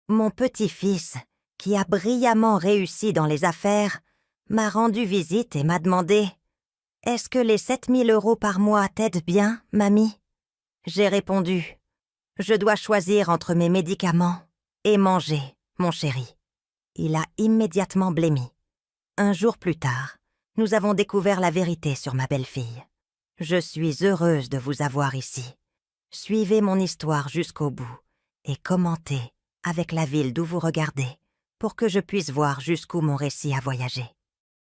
Mon petit-fils, qui a brillamment réussi dans les affaires, m'a rendu visite et m'a demandé « Est-ce que les 7 000 € par mois t'aident bien, mamie ?» J'ai répondu « Je dois choisir entre mes médicaments et manger, mon chéri. » Il a immédiatement blêmi. Un jour plus tard, nous avons découvert la vérité sur ma belle-fille. Je suis heureuse de vous avoir ici. Suivez mon histoire jusqu'au bout et commentez avec la ville d'où vous regardez pour que je puisse voir jusqu'où mon récit a voyagé.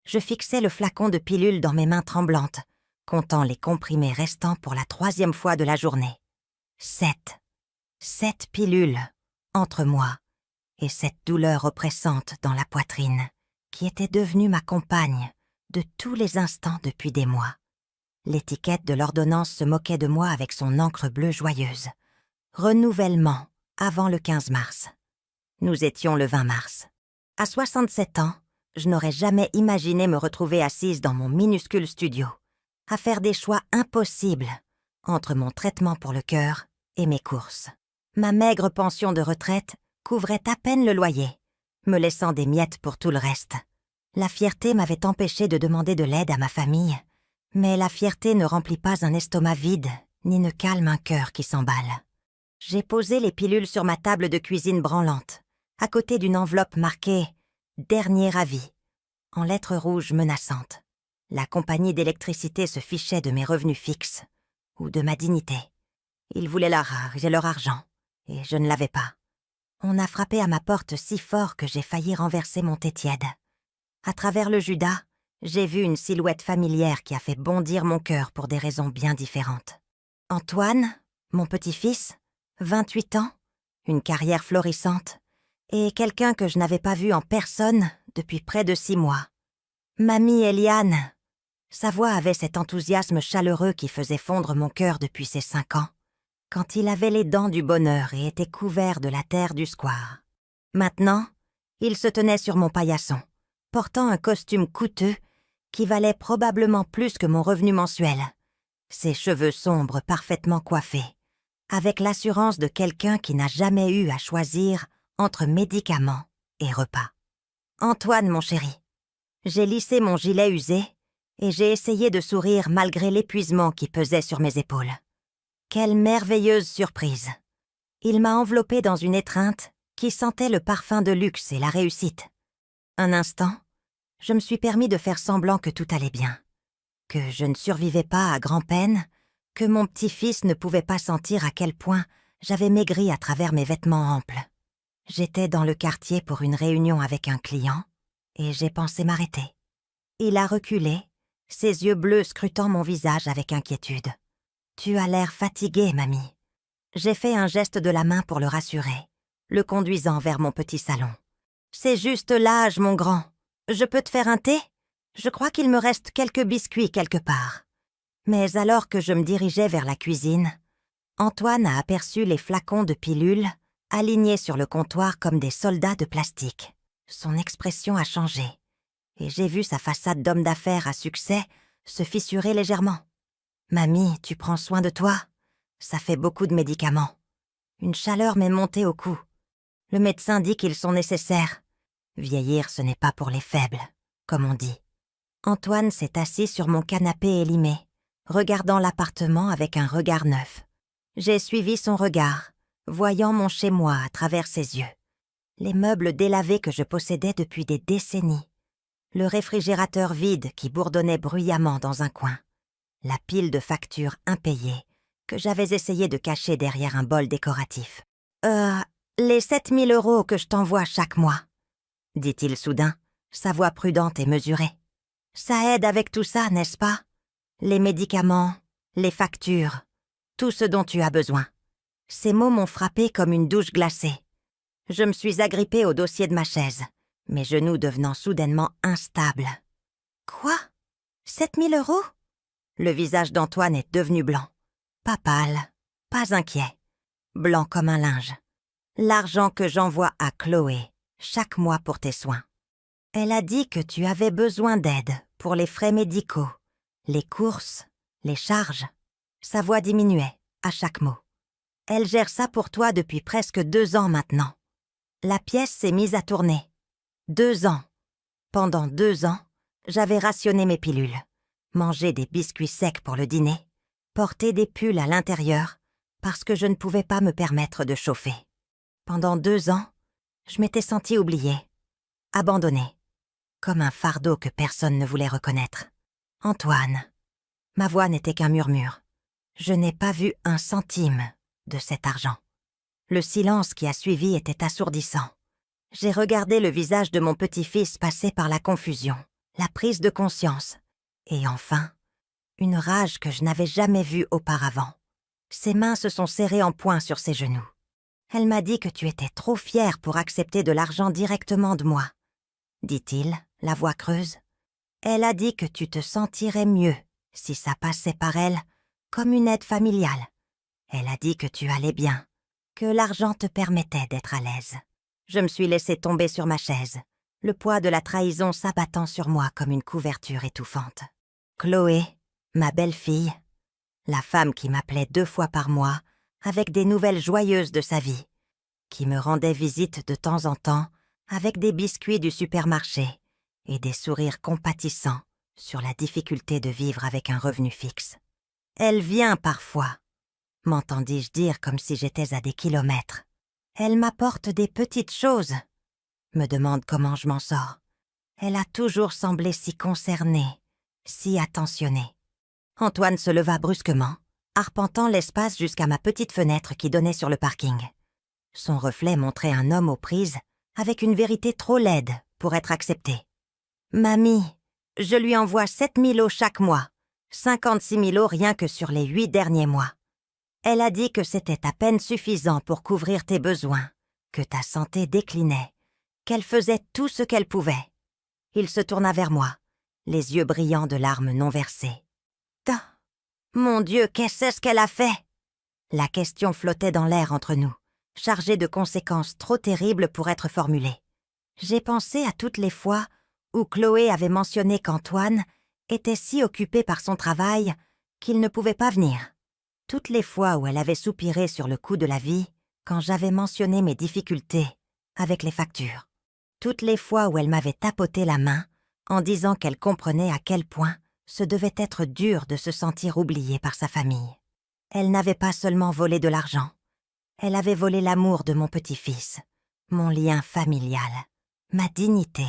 Je fixais le flacon de pilules dans mes mains tremblantes, comptant les comprimés restants pour la 3e fois de la journée. 7 pilules entre moi et cette douleur oppressante dans la poitrine qui était devenue ma compagne de tous les instants depuis des mois. L'étiquette de l'ordonnance se moquait de moi avec son encre bleue joyeuse. Renouvellement avant le 15 mars. Nous étions le 20 mars. À 67 ans, je n'aurais jamais imaginé me retrouver assise dans mon minuscule studio, à faire des choix impossibles entre mon traitement pour le cœur et mes courses. Ma maigre pension de retraite couvrait à peine le loyer, me laissant des miettes pour tout le reste. La fierté m'avait empêché de demander de l'aide à ma famille, mais la fierté ne remplit pas un estomac vide, ni ne calme un cœur qui s'emballe. J'ai posé les pilules sur ma table de cuisine branlante, à côté d'une enveloppe marquée « Dernier avis », en lettres rouges menaçantes. La compagnie d'électricité se fichait de mes revenus fixes, ou de ma dignité. Ils voulaient leur argent, et je ne l'avais pas. On a frappé à ma porte si fort que j'ai failli renverser mon thé tiède. À travers le Judas, j'ai vu une silhouette familière qui a fait bondir mon cœur pour des raisons bien différentes. Antoine, mon petit-fils, 28 ans, une carrière florissante, et quelqu'un que je n'avais pas vu en personne depuis près de 6 mois. Mamie Eliane. Sa voix avait cet enthousiasme chaleureux qui faisait fondre mon cœur depuis ses 5 ans, quand il avait les dents du bonheur et était couvert de la terre du square. Maintenant, il se tenait sur mon paillasson, portant un costume coûteux qui valait probablement plus que mon revenu mensuel. Ses cheveux sombres parfaitement coiffés, avec l'assurance de quelqu'un qui n'a jamais eu à choisir entre médicaments et repas. Antoine, mon chéri. J'ai lissé mon gilet usé et j'ai essayé de sourire malgré l'épuisement qui pesait sur mes épaules. Quelle merveilleuse surprise! Il m'a enveloppée dans une étreinte qui sentait le parfum de luxe et la réussite. Un instant, je me suis permis de faire semblant que tout allait bien, que je ne survivais pas à grand-peine, que mon petit-fils ne pouvait pas sentir à quel point j'avais maigri à travers mes vêtements amples. J'étais dans le quartier pour une réunion avec un client et j'ai pensé m'arrêter. Il a reculé, ses yeux bleus scrutant mon visage avec inquiétude. « Tu as l'air fatiguée, mamie. » J'ai fait un geste de la main pour le rassurer, le conduisant vers mon petit salon. « C'est juste l'âge, mon grand. Je peux te faire un thé? Je crois qu'il me reste quelques biscuits quelque part. » Mais alors que je me dirigeais vers la cuisine, Antoine a aperçu les flacons de pilules alignés sur le comptoir comme des soldats de plastique. Son expression a changé, et j'ai vu sa façade d'homme d'affaires à succès se fissurer légèrement. « Mamie, tu prends soin de toi? Ça fait beaucoup de médicaments. » Une chaleur m'est montée au cou. Le médecin dit qu'ils sont nécessaires. Vieillir, ce n'est pas pour les faibles, comme on dit. Antoine s'est assis sur mon canapé élimé, regardant l'appartement avec un regard neuf. J'ai suivi son regard, voyant mon chez-moi à travers ses yeux. Les meubles délavés que je possédais depuis des décennies. Le réfrigérateur vide qui bourdonnait bruyamment dans un coin. La pile de factures impayées que j'avais essayé de cacher derrière un bol décoratif. Les 7 000 € que je t'envoie chaque mois, dit-il soudain, sa voix prudente et mesurée. Ça aide avec tout ça, n'est-ce pas? Les médicaments, les factures, tout ce dont tu as besoin. Ces mots m'ont frappé comme une douche glacée. Je me suis agrippée au dossier de ma chaise, mes genoux devenant soudainement instables. Quoi? 7 000 €? Le visage d'Antoine est devenu blanc. Pas pâle, pas inquiet. Blanc comme un linge. L'argent que j'envoie à Chloé, chaque mois pour tes soins. Elle a dit que tu avais besoin d'aide pour les frais médicaux, les courses, les charges. Sa voix diminuait à chaque mot. Elle gère ça pour toi depuis presque 2 ans maintenant. La pièce s'est mise à tourner. 2 ans. Pendant 2 ans, j'avais rationné mes pilules, mangé des biscuits secs pour le dîner, porté des pulls à l'intérieur, parce que je ne pouvais pas me permettre de chauffer. Pendant 2 ans, je m'étais sentie oubliée, abandonnée, comme un fardeau que personne ne voulait reconnaître. Antoine. Ma voix n'était qu'un murmure. Je n'ai pas vu un centime de cet argent. Le silence qui a suivi était assourdissant. J'ai regardé le visage de mon petit-fils passer par la confusion, la prise de conscience, et enfin, une rage que je n'avais jamais vue auparavant. Ses mains se sont serrées en poing sur ses genoux. Elle m'a dit que tu étais trop fière pour accepter de l'argent directement de moi, dit-il, la voix creuse. Elle a dit que tu te sentirais mieux si ça passait par elle comme une aide familiale. Elle a dit que tu allais bien, que l'argent te permettait d'être à l'aise. Je me suis laissée tomber sur ma chaise, le poids de la trahison s'abattant sur moi comme une couverture étouffante. Chloé, ma belle-fille, la femme qui m'appelait 2 fois par mois avec des nouvelles joyeuses de sa vie, qui me rendait visite de temps en temps avec des biscuits du supermarché et des sourires compatissants sur la difficulté de vivre avec un revenu fixe. Elle vient parfois, m'entendis-je dire comme si j'étais à des kilomètres. Elle m'apporte des petites choses, me demande comment je m'en sors. Elle a toujours semblé si concernée, si attentionnée. Antoine se leva brusquement, arpentant l'espace jusqu'à ma petite fenêtre qui donnait sur le parking. Son reflet montrait un homme aux prises, avec une vérité trop laide pour être acceptée. « Mamie, je lui envoie 7 000 € chaque mois, 56 000 € rien que sur les 8 derniers mois. Elle a dit que c'était à peine suffisant pour couvrir tes besoins, que ta santé déclinait, qu'elle faisait tout ce qu'elle pouvait. » Il se tourna vers moi, les yeux brillants de larmes non versées. « Ah, mon Dieu, qu'est-ce qu'elle a fait ?» La question flottait dans l'air entre nous, chargée de conséquences trop terribles pour être formulée. J'ai pensé à toutes les fois où Chloé avait mentionné qu'Antoine était si occupé par son travail qu'il ne pouvait pas venir. Toutes les fois où elle avait soupiré sur le coût de la vie quand j'avais mentionné mes difficultés avec les factures. Toutes les fois où elle m'avait tapoté la main en disant qu'elle comprenait à quel point ce devait être dur de se sentir oubliée par sa famille. Elle n'avait pas seulement volé de l'argent, elle avait volé l'amour de mon petit-fils, mon lien familial, ma dignité.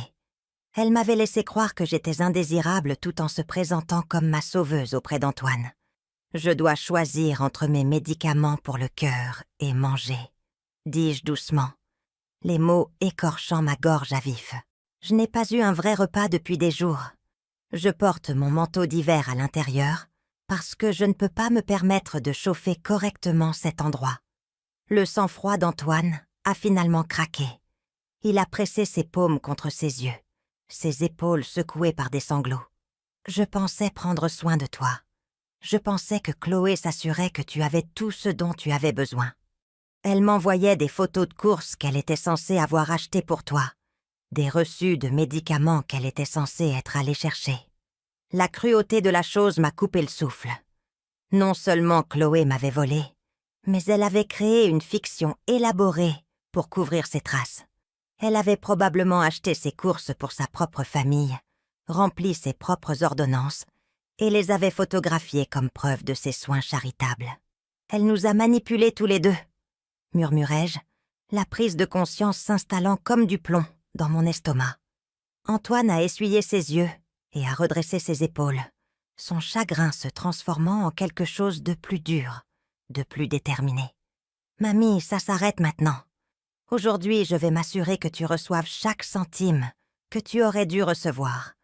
Elle m'avait laissé croire que j'étais indésirable tout en se présentant comme ma sauveuse auprès d'Antoine. Je dois choisir entre mes médicaments pour le cœur et manger, dis-je doucement, les mots écorchant ma gorge à vif. Je n'ai pas eu un vrai repas depuis des jours. Je porte mon manteau d'hiver à l'intérieur parce que je ne peux pas me permettre de chauffer correctement cet endroit. Le sang-froid d'Antoine a finalement craqué. Il a pressé ses paumes contre ses yeux, ses épaules secouées par des sanglots. Je pensais prendre soin de toi. Je pensais que Chloé s'assurait que tu avais tout ce dont tu avais besoin. Elle m'envoyait des photos de courses qu'elle était censée avoir achetées pour toi, des reçus de médicaments qu'elle était censée être allée chercher. La cruauté de la chose m'a coupé le souffle. Non seulement Chloé m'avait volé, mais elle avait créé une fiction élaborée pour couvrir ses traces. Elle avait probablement acheté ses courses pour sa propre famille, rempli ses propres ordonnances, et les avait photographiées comme preuve de ses soins charitables. Elle nous a manipulés tous les deux, murmurai-je, la prise de conscience s'installant comme du plomb dans mon estomac. Antoine a essuyé ses yeux et a redressé ses épaules, son chagrin se transformant en quelque chose de plus dur, de plus déterminé. « Mamie, ça s'arrête maintenant. Aujourd'hui, je vais m'assurer que tu reçoives chaque centime que tu aurais dû recevoir.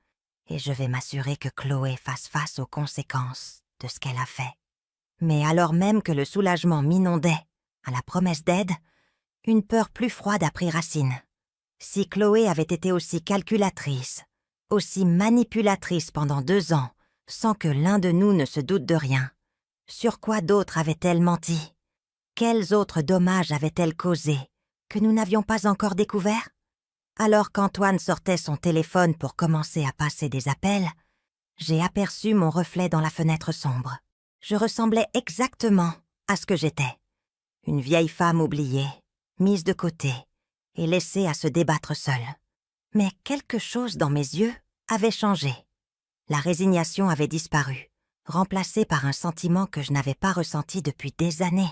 Et je vais m'assurer que Chloé fasse face aux conséquences de ce qu'elle a fait. » Mais alors même que le soulagement m'inondait à la promesse d'aide, une peur plus froide a pris racine. Si Chloé avait été aussi calculatrice, aussi manipulatrice pendant 2 ans, sans que l'un de nous ne se doute de rien, sur quoi d'autre avait-elle menti? Quels autres dommages avait-elle causés que nous n'avions pas encore découverts? Alors qu'Antoine sortait son téléphone pour commencer à passer des appels, j'ai aperçu mon reflet dans la fenêtre sombre. Je ressemblais exactement à ce que j'étais. Une vieille femme oubliée, mise de côté, et laissé à se débattre seul. Mais quelque chose dans mes yeux avait changé. La résignation avait disparu, remplacée par un sentiment que je n'avais pas ressenti depuis des années.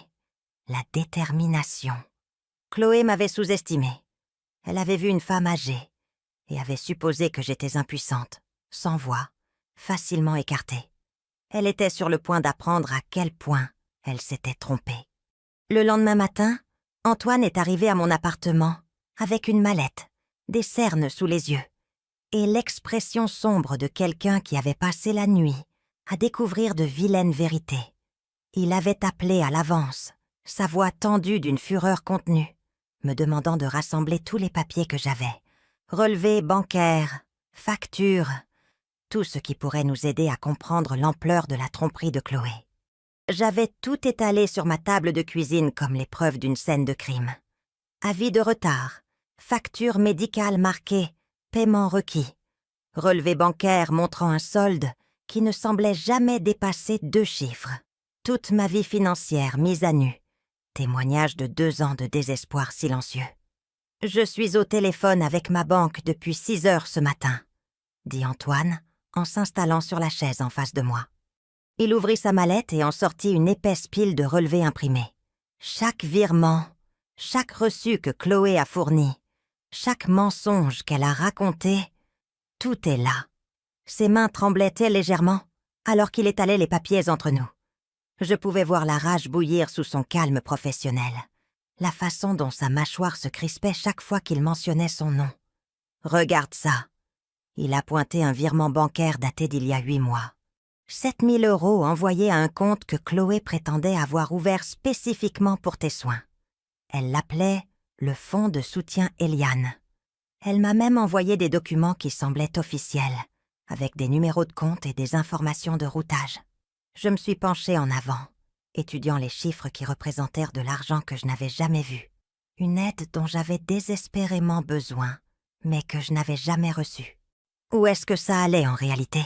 La détermination. Chloé m'avait sous-estimée. Elle avait vu une femme âgée et avait supposé que j'étais impuissante, sans voix, facilement écartée. Elle était sur le point d'apprendre à quel point elle s'était trompée. Le lendemain matin, Antoine est arrivé à mon appartement avec une mallette, des cernes sous les yeux et l'expression sombre de quelqu'un qui avait passé la nuit à découvrir de vilaines vérités. Il avait appelé à l'avance, sa voix tendue d'une fureur contenue, me demandant de rassembler tous les papiers que j'avais, relevés bancaires, factures, tout ce qui pourrait nous aider à comprendre l'ampleur de la tromperie de Chloé. J'avais tout étalé sur ma table de cuisine comme les preuves d'une scène de crime. Avis de retard, facture médicale marquée « paiement requis », relevé bancaire montrant un solde qui ne semblait jamais dépasser 2 chiffres. Toute ma vie financière mise à nu, témoignage de 2 ans de désespoir silencieux. « Je suis au téléphone avec ma banque depuis 6 heures ce matin », dit Antoine en s'installant sur la chaise en face de moi. Il ouvrit sa mallette et en sortit une épaisse pile de relevés imprimés. Chaque virement, chaque reçu que Chloé a fourni, chaque mensonge qu'elle a raconté, tout est là. Ses mains tremblaient-elles légèrement alors qu'il étalait les papiers entre nous. Je pouvais voir la rage bouillir sous son calme professionnel, la façon dont sa mâchoire se crispait chaque fois qu'il mentionnait son nom. « Regarde ça !» Il a pointé un virement bancaire daté d'il y a 8 mois. 7 000 € envoyés à un compte que Chloé prétendait avoir ouvert spécifiquement pour tes soins. Elle l'appelait le Fonds de soutien Eliane. Elle m'a même envoyé des documents qui semblaient officiels, avec des numéros de compte et des informations de routage. Je me suis penchée en avant, étudiant les chiffres qui représentèrent de l'argent que je n'avais jamais vu. Une aide dont j'avais désespérément besoin, mais que je n'avais jamais reçue. Où est-ce que ça allait en réalité ?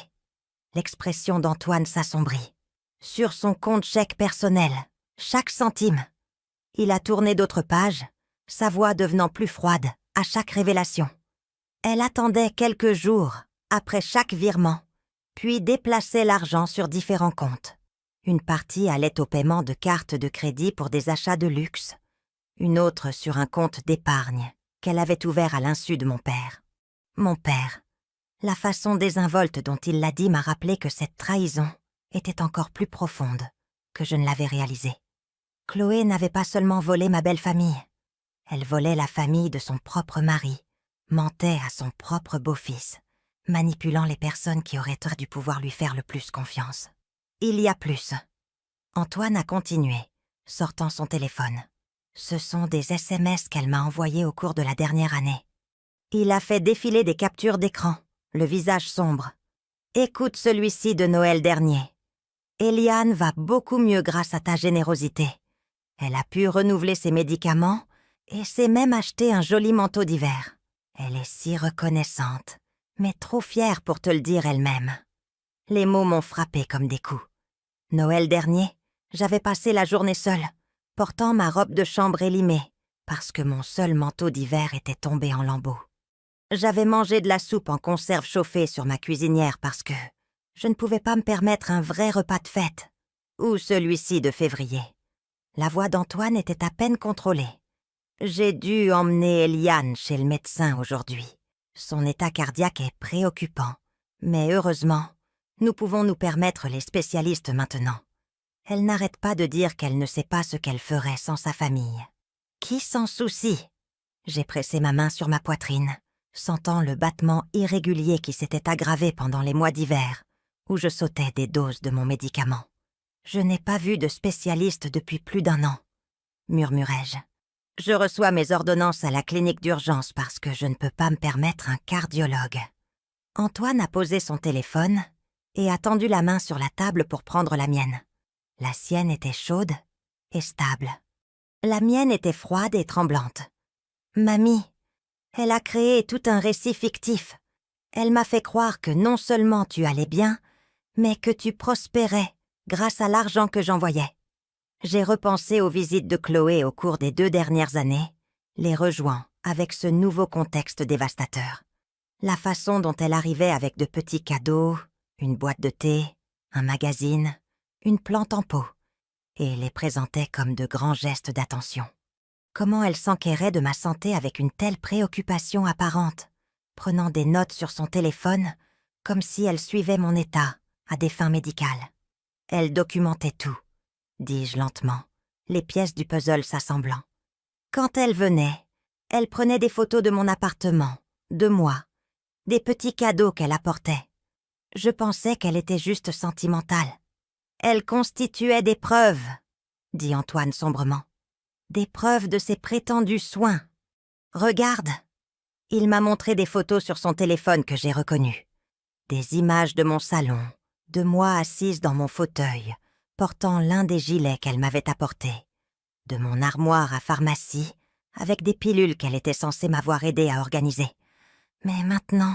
L'expression d'Antoine s'assombrit. Sur son compte chèque personnel, chaque centime. Il a tourné d'autres pages, sa voix devenant plus froide à chaque révélation. Elle attendait quelques jours après chaque virement, puis déplaçait l'argent sur différents comptes. Une partie allait au paiement de cartes de crédit pour des achats de luxe, une autre sur un compte d'épargne qu'elle avait ouvert à l'insu de mon père. Mon père. La façon désinvolte dont il l'a dit m'a rappelé que cette trahison était encore plus profonde que je ne l'avais réalisée. Chloé n'avait pas seulement volé ma belle famille, elle volait la famille de son propre mari, mentait à son propre beau-fils, manipulant les personnes qui auraient dû pouvoir lui faire le plus confiance. Il y a plus. Antoine a continué, sortant son téléphone. Ce sont des SMS qu'elle m'a envoyés au cours de la dernière année. Il a fait défiler des captures d'écran, le visage sombre. Écoute celui-ci de Noël dernier. Eliane va beaucoup mieux grâce à ta générosité. Elle a pu renouveler ses médicaments et s'est même acheté un joli manteau d'hiver. Elle est si reconnaissante, mais trop fière pour te le dire elle-même. Les mots m'ont frappé comme des coups. Noël dernier, j'avais passé la journée seule, portant ma robe de chambre élimée, parce que mon seul manteau d'hiver était tombé en lambeaux. J'avais mangé de la soupe en conserve chauffée sur ma cuisinière parce que je ne pouvais pas me permettre un vrai repas de fête, ou celui-ci de février. La voix d'Antoine était à peine contrôlée. J'ai dû emmener Eliane chez le médecin aujourd'hui. Son état cardiaque est préoccupant, mais heureusement, nous pouvons nous permettre les spécialistes maintenant. Elle n'arrête pas de dire qu'elle ne sait pas ce qu'elle ferait sans sa famille. Qui s'en soucie ? J'ai pressé ma main sur ma poitrine, sentant le battement irrégulier qui s'était aggravé pendant les mois d'hiver, où je sautais des doses de mon médicament. Je n'ai pas vu de spécialiste depuis plus d'1 an, murmurai-je. Je reçois mes ordonnances à la clinique d'urgence parce que je ne peux pas me permettre un cardiologue. Antoine a posé son téléphone et a tendu la main sur la table pour prendre la mienne. La sienne était chaude et stable. La mienne était froide et tremblante. Mamie, elle a créé tout un récit fictif. Elle m'a fait croire que non seulement tu allais bien, mais que tu prospérais grâce à l'argent que j'envoyais. J'ai repensé aux visites de Chloé au cours des 2 dernières années, les rejoints avec ce nouveau contexte dévastateur. La façon dont elle arrivait avec de petits cadeaux, une boîte de thé, un magazine, une plante en pot, et les présentait comme de grands gestes d'attention. Comment elle s'enquérait de ma santé avec une telle préoccupation apparente, prenant des notes sur son téléphone, comme si elle suivait mon état, à des fins médicales. Elle documentait tout, dis-je lentement, les pièces du puzzle s'assemblant. Quand elle venait, elle prenait des photos de mon appartement, de moi, des petits cadeaux qu'elle apportait. Je pensais qu'elle était juste sentimentale. Elle constituait des preuves, dit Antoine sombrement. Des preuves de ses prétendus soins. Regarde. Il m'a montré des photos sur son téléphone que j'ai reconnues. Des images de mon salon, de moi assise dans mon fauteuil, portant l'un des gilets qu'elle m'avait apportés, de mon armoire à pharmacie, avec des pilules qu'elle était censée m'avoir aidé à organiser. Mais maintenant,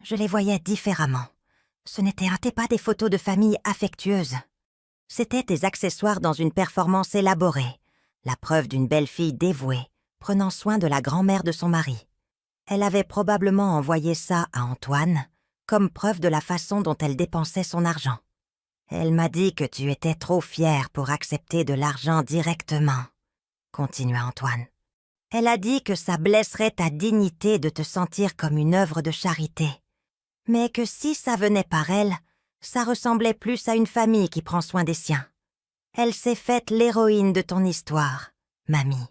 je les voyais différemment. Ce n'étaient pas des photos de famille affectueuses. C'étaient des accessoires dans une performance élaborée, la preuve d'une belle-fille dévouée, prenant soin de la grand-mère de son mari. Elle avait probablement envoyé ça à Antoine, comme preuve de la façon dont elle dépensait son argent. Elle m'a dit que tu étais trop fière pour accepter de l'argent directement, continua Antoine. Elle a dit que ça blesserait ta dignité de te sentir comme une œuvre de charité, mais que si ça venait par elle, ça ressemblait plus à une famille qui prend soin des siens. Elle s'est faite l'héroïne de ton histoire, mamie.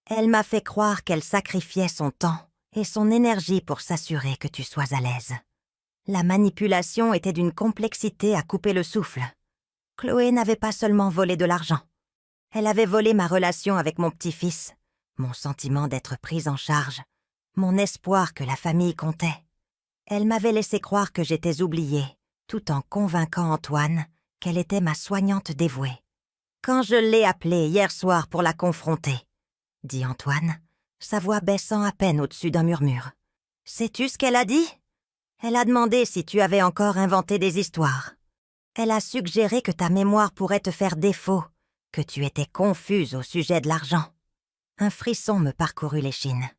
Elle m'a fait croire qu'elle sacrifiait son temps et son énergie pour s'assurer que tu sois à l'aise. La manipulation était d'une complexité à couper le souffle. Chloé n'avait pas seulement volé de l'argent. Elle avait volé ma relation avec mon petit-fils, mon sentiment d'être prise en charge, mon espoir que la famille comptait. Elle m'avait laissé croire que j'étais oubliée, tout en convainquant Antoine qu'elle était ma soignante dévouée. Quand je l'ai appelée hier soir pour la confronter, dit Antoine, sa voix baissant à peine au-dessus d'un murmure. Sais-tu ce qu'elle a dit? Elle a demandé si tu avais encore inventé des histoires. Elle a suggéré que ta mémoire pourrait te faire défaut, que tu étais confuse au sujet de l'argent. Un frisson me parcourut l'échine.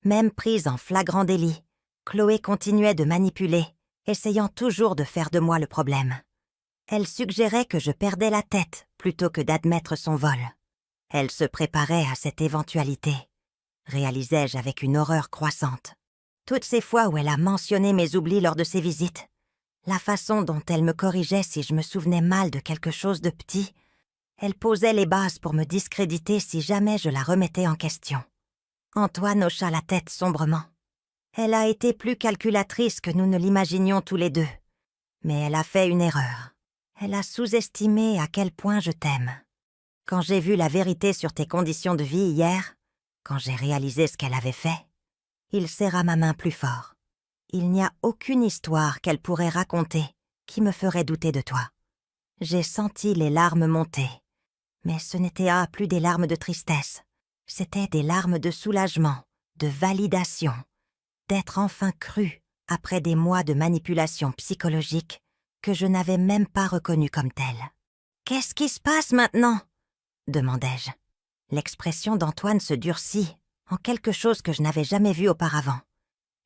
Même prise en flagrant délit, Chloé continuait de manipuler, essayant toujours de faire de moi le problème. Elle suggérait que je perdais la tête plutôt que d'admettre son vol. Elle se préparait à cette éventualité, réalisais-je avec une horreur croissante. Toutes ces fois où elle a mentionné mes oublis lors de ses visites, la façon dont elle me corrigeait si je me souvenais mal de quelque chose de petit, elle posait les bases pour me discréditer si jamais je la remettais en question. Antoine hocha la tête sombrement. Elle a été plus calculatrice que nous ne l'imaginions tous les deux, mais elle a fait une erreur. Elle a sous-estimé à quel point je t'aime. Quand j'ai vu la vérité sur tes conditions de vie hier, quand j'ai réalisé ce qu'elle avait fait, il serra ma main plus fort. Il n'y a aucune histoire qu'elle pourrait raconter qui me ferait douter de toi. J'ai senti les larmes monter, mais ce n'étaient plus des larmes de tristesse, c'étaient des larmes de soulagement, de validation, d'être enfin crue après des mois de manipulation psychologique que je n'avais même pas reconnue comme telle. « Qu'est-ce qui se passe maintenant ?» demandai-je. L'expression d'Antoine se durcit en quelque chose que je n'avais jamais vu auparavant.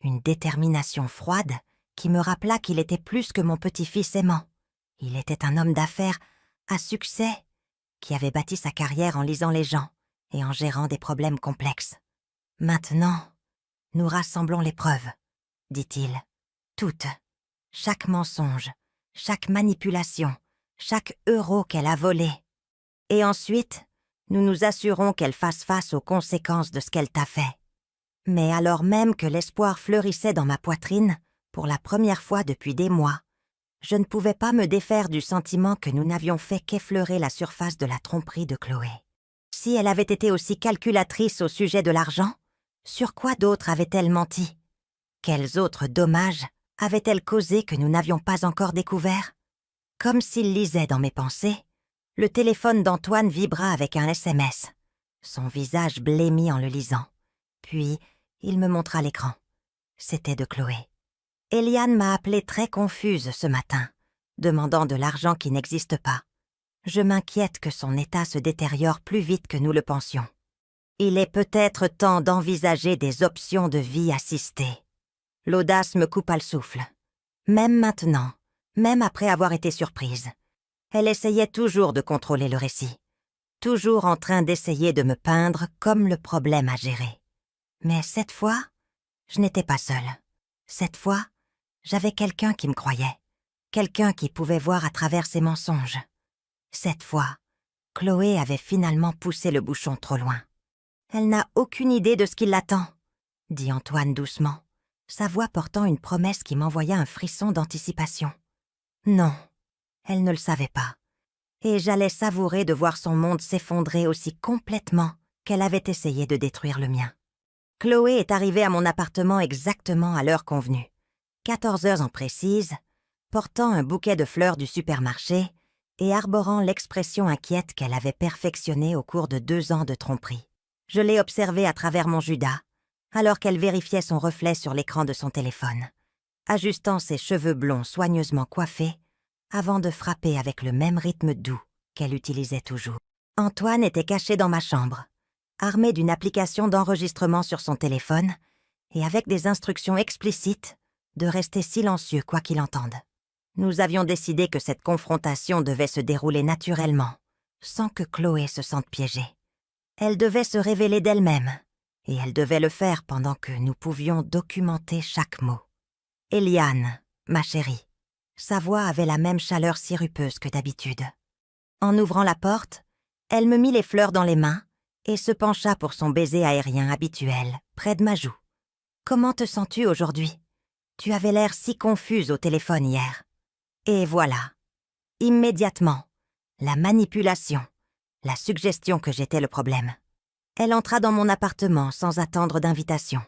Une détermination froide qui me rappela qu'il était plus que mon petit-fils aimant. Il était un homme d'affaires à succès qui avait bâti sa carrière en lisant les gens et en gérant des problèmes complexes. « Maintenant, nous rassemblons les preuves, » dit-il. « Toutes. Chaque mensonge, chaque manipulation, chaque euro qu'elle a volé. Et ensuite, nous nous assurons qu'elle fasse face aux conséquences de ce qu'elle t'a fait. » Mais alors même que l'espoir fleurissait dans ma poitrine, pour la première fois depuis des mois, je ne pouvais pas me défaire du sentiment que nous n'avions fait qu'effleurer la surface de la tromperie de Chloé. Si elle avait été aussi calculatrice au sujet de l'argent, sur quoi d'autre avait-elle menti? Quels autres dommages avait-elle causé que nous n'avions pas encore découverts? Comme s'il lisait dans mes pensées, le téléphone d'Antoine vibra avec un SMS, son visage blêmi en le lisant. Puis, il me montra l'écran. C'était de Chloé. Eliane m'a appelée très confuse ce matin, demandant de l'argent qui n'existe pas. Je m'inquiète que son état se détériore plus vite que nous le pensions. Il est peut-être temps d'envisager des options de vie assistée. L'audace me coupa le souffle. Même maintenant, même après avoir été surprise, elle essayait toujours de contrôler le récit, toujours en train d'essayer de me peindre comme le problème à gérer. Mais cette fois, je n'étais pas seule. Cette fois, j'avais quelqu'un qui me croyait, quelqu'un qui pouvait voir à travers ses mensonges. Cette fois, Chloé avait finalement poussé le bouchon trop loin. « Elle n'a aucune idée de ce qui l'attend », dit Antoine doucement, sa voix portant une promesse qui m'envoya un frisson d'anticipation. Non, elle ne le savait pas, et j'allais savourer de voir son monde s'effondrer aussi complètement qu'elle avait essayé de détruire le mien. Chloé est arrivée à mon appartement exactement à l'heure convenue, 14 heures en précise, portant un bouquet de fleurs du supermarché et arborant l'expression inquiète qu'elle avait perfectionnée au cours de 2 ans de tromperie. Je l'ai observée à travers mon judas, alors qu'elle vérifiait son reflet sur l'écran de son téléphone, ajustant ses cheveux blonds soigneusement coiffés avant de frapper avec le même rythme doux qu'elle utilisait toujours. Antoine était caché dans ma chambre, armé d'une application d'enregistrement sur son téléphone et avec des instructions explicites de rester silencieux quoi qu'il entende. Nous avions décidé que cette confrontation devait se dérouler naturellement, sans que Chloé se sente piégée. Elle devait se révéler d'elle-même, et elle devait le faire pendant que nous pouvions documenter chaque mot. Eliane, ma chérie. Sa voix avait la même chaleur sirupeuse que d'habitude. En ouvrant la porte, elle me mit les fleurs dans les mains et se pencha pour son baiser aérien habituel, près de ma joue. « Comment te sens-tu aujourd'hui? Tu avais l'air si confuse au téléphone hier. » Et voilà. Immédiatement, la manipulation, la suggestion que j'étais le problème. Elle entra dans mon appartement sans attendre d'invitation,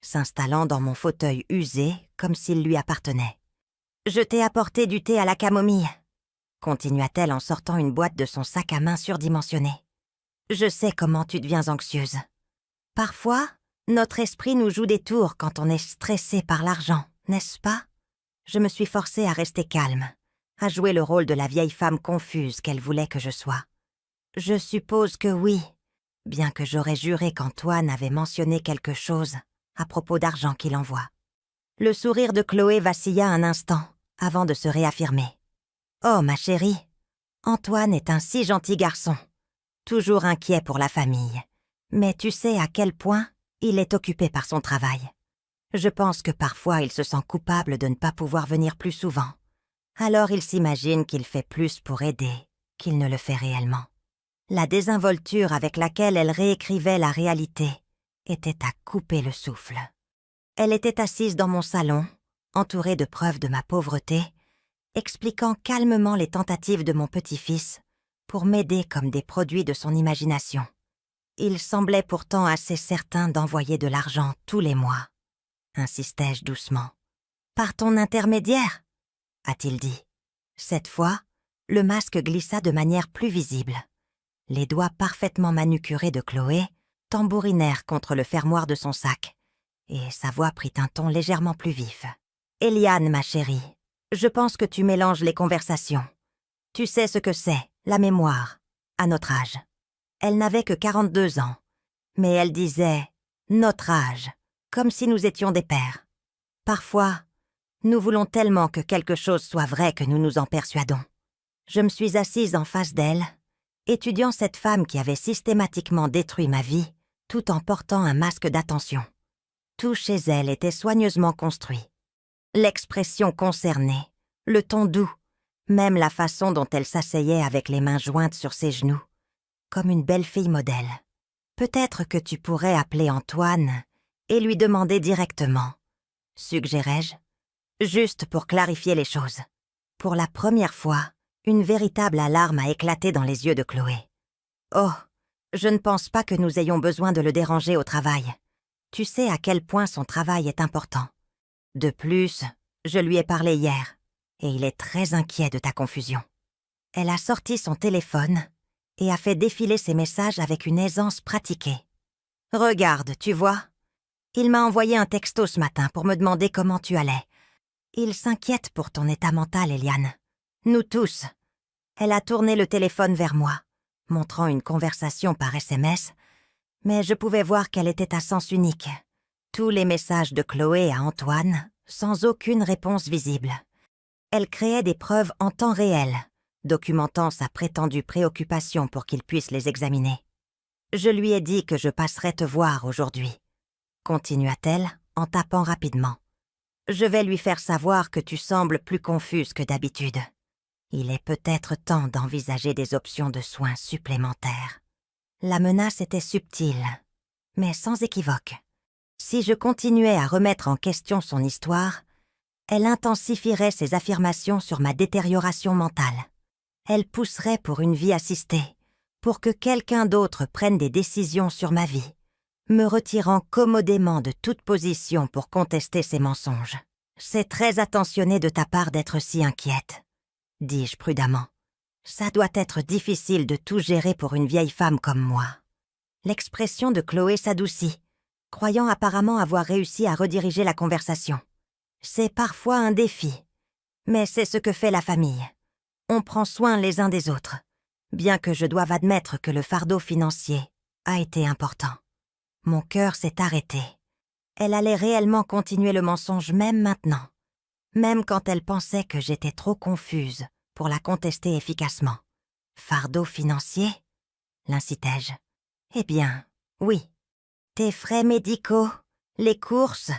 s'installant dans mon fauteuil usé comme s'il lui appartenait. « Je t'ai apporté du thé à la camomille », continua-t-elle en sortant une boîte de son sac à main surdimensionné. « Je sais comment tu deviens anxieuse. Parfois, notre esprit nous joue des tours quand on est stressé par l'argent, n'est-ce pas ? » Je me suis forcée à rester calme, à jouer le rôle de la vieille femme confuse qu'elle voulait que je sois. Je suppose que oui, bien que j'aurais juré qu'Antoine avait mentionné quelque chose à propos d'argent qu'il envoie. Le sourire de Chloé vacilla un instant avant de se réaffirmer. « Oh, ma chérie, Antoine est un si gentil garçon, toujours inquiet pour la famille, mais tu sais à quel point il est occupé par son travail. Je pense que parfois il se sent coupable de ne pas pouvoir venir plus souvent. Alors il s'imagine qu'il fait plus pour aider qu'il ne le fait réellement. » La désinvolture avec laquelle elle réécrivait la réalité était à couper le souffle. Elle était assise dans mon salon, entourée de preuves de ma pauvreté, expliquant calmement les tentatives de mon petit-fils pour m'aider comme des produits de son imagination. Il semblait pourtant assez certain d'envoyer de l'argent tous les mois. Insistai-je doucement. « Par ton intermédiaire » a-t-il dit. Cette fois, le masque glissa de manière plus visible. Les doigts parfaitement manucurés de Chloé tambourinèrent contre le fermoir de son sac, et sa voix prit un ton légèrement plus vif. « Eliane, ma chérie, je pense que tu mélanges les conversations. Tu sais ce que c'est, la mémoire, à notre âge. » Elle n'avait que 42 ans, mais elle disait « notre âge », comme si nous étions des pères. Parfois, nous voulons tellement que quelque chose soit vrai que nous nous en persuadons. Je me suis assise en face d'elle, étudiant cette femme qui avait systématiquement détruit ma vie tout en portant un masque d'attention. Tout chez elle était soigneusement construit. L'expression concernée, le ton doux, même la façon dont elle s'asseyait avec les mains jointes sur ses genoux, comme une belle fille modèle. Peut-être que tu pourrais appeler Antoine et lui demander directement, suggérai-je, juste pour clarifier les choses. Pour la première fois, une véritable alarme a éclaté dans les yeux de Chloé. « Oh, je ne pense pas que nous ayons besoin de le déranger au travail. Tu sais à quel point son travail est important. De plus, je lui ai parlé hier, et il est très inquiet de ta confusion. » Elle a sorti son téléphone et a fait défiler ses messages avec une aisance pratiquée. « Regarde, tu vois. Il m'a envoyé un texto ce matin pour me demander comment tu allais. Il s'inquiète pour ton état mental, Eliane. Nous tous. » Elle a tourné le téléphone vers moi, montrant une conversation par SMS, Mais je pouvais voir qu'elle était à sens unique. Tous les messages de Chloé à Antoine, sans aucune réponse visible. Elle créait des preuves en temps réel, documentant sa prétendue préoccupation pour qu'il puisse les examiner. Je lui ai dit que je passerais te voir aujourd'hui, continua-t-elle en tapant rapidement. Je vais lui faire savoir que tu sembles plus confuse que d'habitude. Il est peut-être temps d'envisager des options de soins supplémentaires. La menace était subtile, mais sans équivoque. Si je continuais à remettre en question son histoire, elle intensifierait ses affirmations sur ma détérioration mentale. Elle pousserait pour une vie assistée, pour que quelqu'un d'autre prenne des décisions sur ma vie, me retirant commodément de toute position pour contester ses mensonges. C'est très attentionné de ta part d'être si inquiète, dis-je prudemment. Ça doit être difficile de tout gérer pour une vieille femme comme moi. L'expression de Chloé s'adoucit, croyant apparemment avoir réussi à rediriger la conversation. C'est parfois un défi, mais c'est ce que fait la famille. On prend soin les uns des autres, bien que je doive admettre que le fardeau financier a été important. Mon cœur s'est arrêté. Elle allait réellement continuer le mensonge même maintenant, même quand elle pensait que j'étais trop confuse pour la contester efficacement. Fardeau financier ? L'incitai-je. Eh bien, oui. Tes frais médicaux, les courses,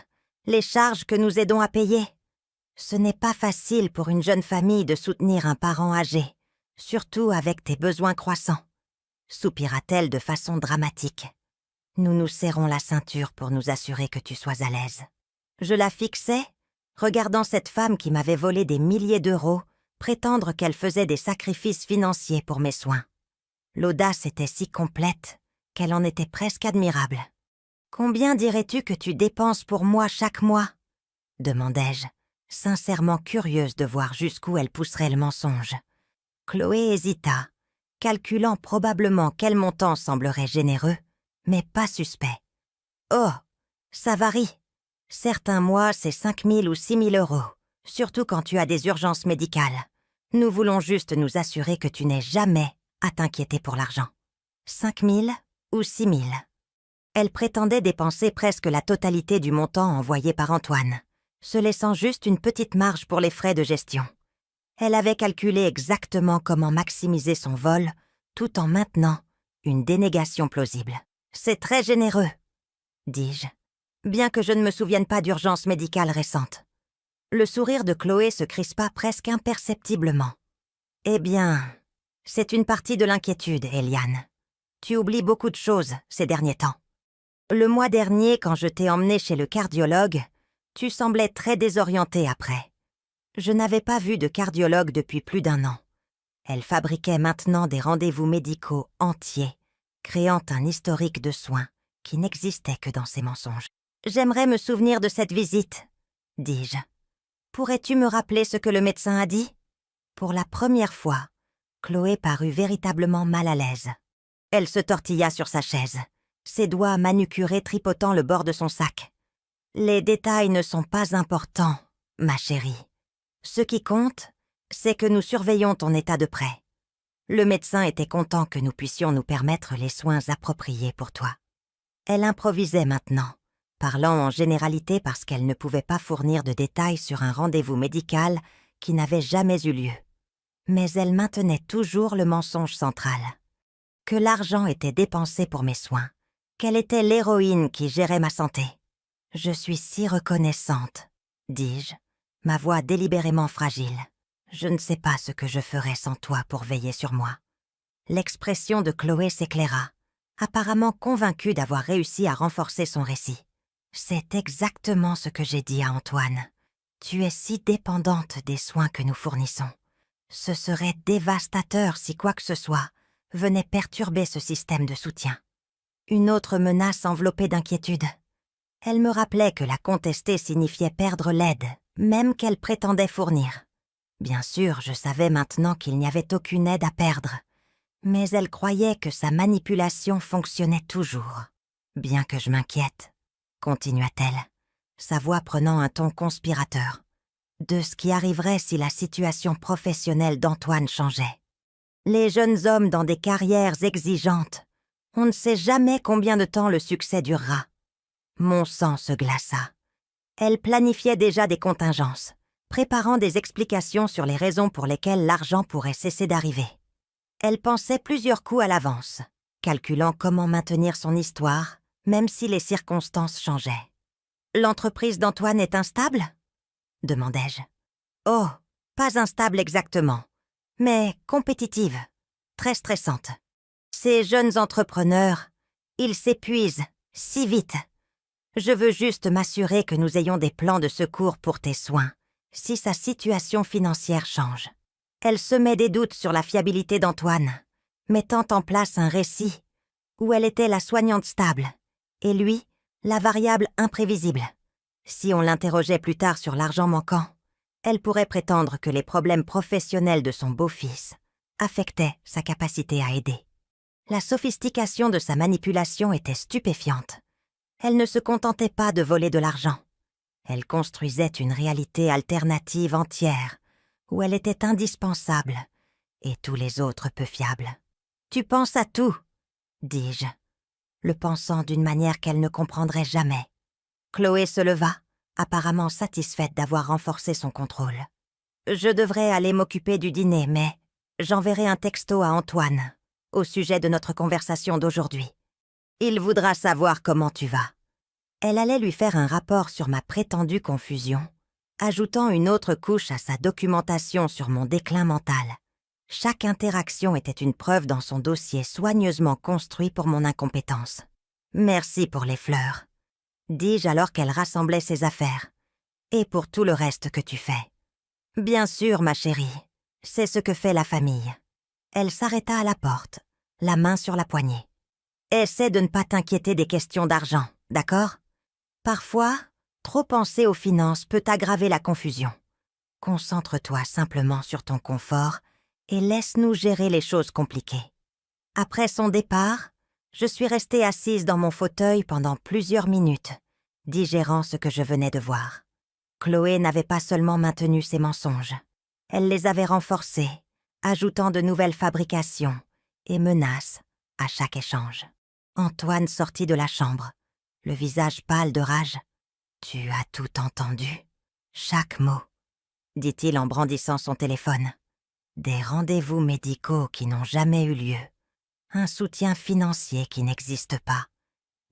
les charges que nous aidons à payer. Ce n'est pas facile pour une jeune famille de soutenir un parent âgé, surtout avec tes besoins croissants, soupira-t-elle de façon dramatique. Nous nous serrons la ceinture pour nous assurer que tu sois à l'aise. Je la fixais, regardant cette femme qui m'avait volé des milliers d'euros, prétendre qu'elle faisait des sacrifices financiers pour mes soins. L'audace était si complète qu'elle en était presque admirable. « Combien dirais-tu que tu dépenses pour moi chaque mois ?» demandai-je, sincèrement curieuse de voir jusqu'où elle pousserait le mensonge. Chloé hésita, calculant probablement quel montant semblerait généreux, mais pas suspect. « Oh, ça varie. Certains mois, c'est 5 000 ou 6 000 euros, surtout quand tu as des urgences médicales. Nous voulons juste nous assurer que tu n'aies jamais à t'inquiéter pour l'argent. 5 000 ou 6 000 ?» Elle prétendait dépenser presque la totalité du montant envoyé par Antoine, se laissant juste une petite marge pour les frais de gestion. Elle avait calculé exactement comment maximiser son vol, tout en maintenant une dénégation plausible. « C'est très généreux, » dis-je, bien que je ne me souvienne pas d'urgence médicale récente. Le sourire de Chloé se crispa presque imperceptiblement. « Eh bien, c'est une partie de l'inquiétude, Eliane. Tu oublies beaucoup de choses ces derniers temps. Le mois dernier, quand je t'ai emmenée chez le cardiologue, tu semblais très désorientée après. Je n'avais pas vu de cardiologue depuis plus d'1 an. Elle fabriquait maintenant des rendez-vous médicaux entiers, créant un historique de soins qui n'existait que dans ses mensonges. « J'aimerais me souvenir de cette visite, » dis-je. « Pourrais-tu me rappeler ce que le médecin a dit ?» Pour la première fois, Chloé parut véritablement mal à l'aise. Elle se tortilla sur sa chaise, ses doigts manucurés tripotant le bord de son sac. « Les détails ne sont pas importants, ma chérie. Ce qui compte, c'est que nous surveillons ton état de près. Le médecin était content que nous puissions nous permettre les soins appropriés pour toi. » Elle improvisait maintenant, parlant en généralité parce qu'elle ne pouvait pas fournir de détails sur un rendez-vous médical qui n'avait jamais eu lieu. Mais elle maintenait toujours le mensonge central. Que l'argent était dépensé pour mes soins, qu'elle était l'héroïne qui gérait ma santé. « Je suis si reconnaissante, » dis-je, ma voix délibérément fragile. « Je ne sais pas ce que je ferais sans toi pour veiller sur moi. » L'expression de Chloé s'éclaira, apparemment convaincue d'avoir réussi à renforcer son récit. « C'est exactement ce que j'ai dit à Antoine. Tu es si dépendante des soins que nous fournissons. Ce serait dévastateur si quoi que ce soit venait perturber ce système de soutien. » Une autre menace enveloppée d'inquiétude. Elle me rappelait que la contester signifiait perdre l'aide, même qu'elle prétendait fournir. Bien sûr, je savais maintenant qu'il n'y avait aucune aide à perdre, mais elle croyait que sa manipulation fonctionnait toujours. « Bien que je m'inquiète, » continua-t-elle, sa voix prenant un ton conspirateur, « de ce qui arriverait si la situation professionnelle d'Antoine changeait. Les jeunes hommes dans des carrières exigeantes On ne sait jamais combien de temps le succès durera. Mon sang se glaça. Elle planifiait déjà des contingences, préparant des explications sur les raisons pour lesquelles l'argent pourrait cesser d'arriver. Elle pensait plusieurs coups à l'avance, calculant comment maintenir son histoire, même si les circonstances changeaient. « L'entreprise d'Antoine est instable ?» demandai-je. « Oh, pas instable exactement, mais compétitive, très stressante. Ces jeunes entrepreneurs, ils s'épuisent si vite. Je veux juste m'assurer que nous ayons des plans de secours pour tes soins, si sa situation financière change. » Elle semait des doutes sur la fiabilité d'Antoine, mettant en place un récit où elle était la soignante stable et lui, la variable imprévisible. Si on l'interrogeait plus tard sur l'argent manquant, elle pourrait prétendre que les problèmes professionnels de son beau-fils affectaient sa capacité à aider. La sophistication de sa manipulation était stupéfiante. Elle ne se contentait pas de voler de l'argent. Elle construisait une réalité alternative entière, où elle était indispensable, et tous les autres peu fiables. « Tu penses à tout, » dis-je, le pensant d'une manière qu'elle ne comprendrait jamais. Chloé se leva, apparemment satisfaite d'avoir renforcé son contrôle. « Je devrais aller m'occuper du dîner, mais j'enverrai un texto à Antoine, au sujet de notre conversation d'aujourd'hui. Il voudra savoir comment tu vas. » Elle allait lui faire un rapport sur ma prétendue confusion, ajoutant une autre couche à sa documentation sur mon déclin mental. Chaque interaction était une preuve dans son dossier soigneusement construit pour mon incompétence. « Merci pour les fleurs, » dis-je alors qu'elle rassemblait ses affaires. « Et pour tout le reste que tu fais. »« Bien sûr, ma chérie, c'est ce que fait la famille. » Elle s'arrêta à la porte, la main sur la poignée. « Essaie de ne pas t'inquiéter des questions d'argent, d'accord ? Parfois, trop penser aux finances peut aggraver la confusion. Concentre-toi simplement sur ton confort et laisse-nous gérer les choses compliquées. » Après son départ, je suis restée assise dans mon fauteuil pendant plusieurs minutes, digérant ce que je venais de voir. Chloé n'avait pas seulement maintenu ses mensonges, elle les avait renforcés, ajoutant de nouvelles fabrications et menaces à chaque échange. Antoine sortit de la chambre, le visage pâle de rage. « Tu as tout entendu, chaque mot, » dit-il en brandissant son téléphone. « Des rendez-vous médicaux qui n'ont jamais eu lieu, un soutien financier qui n'existe pas,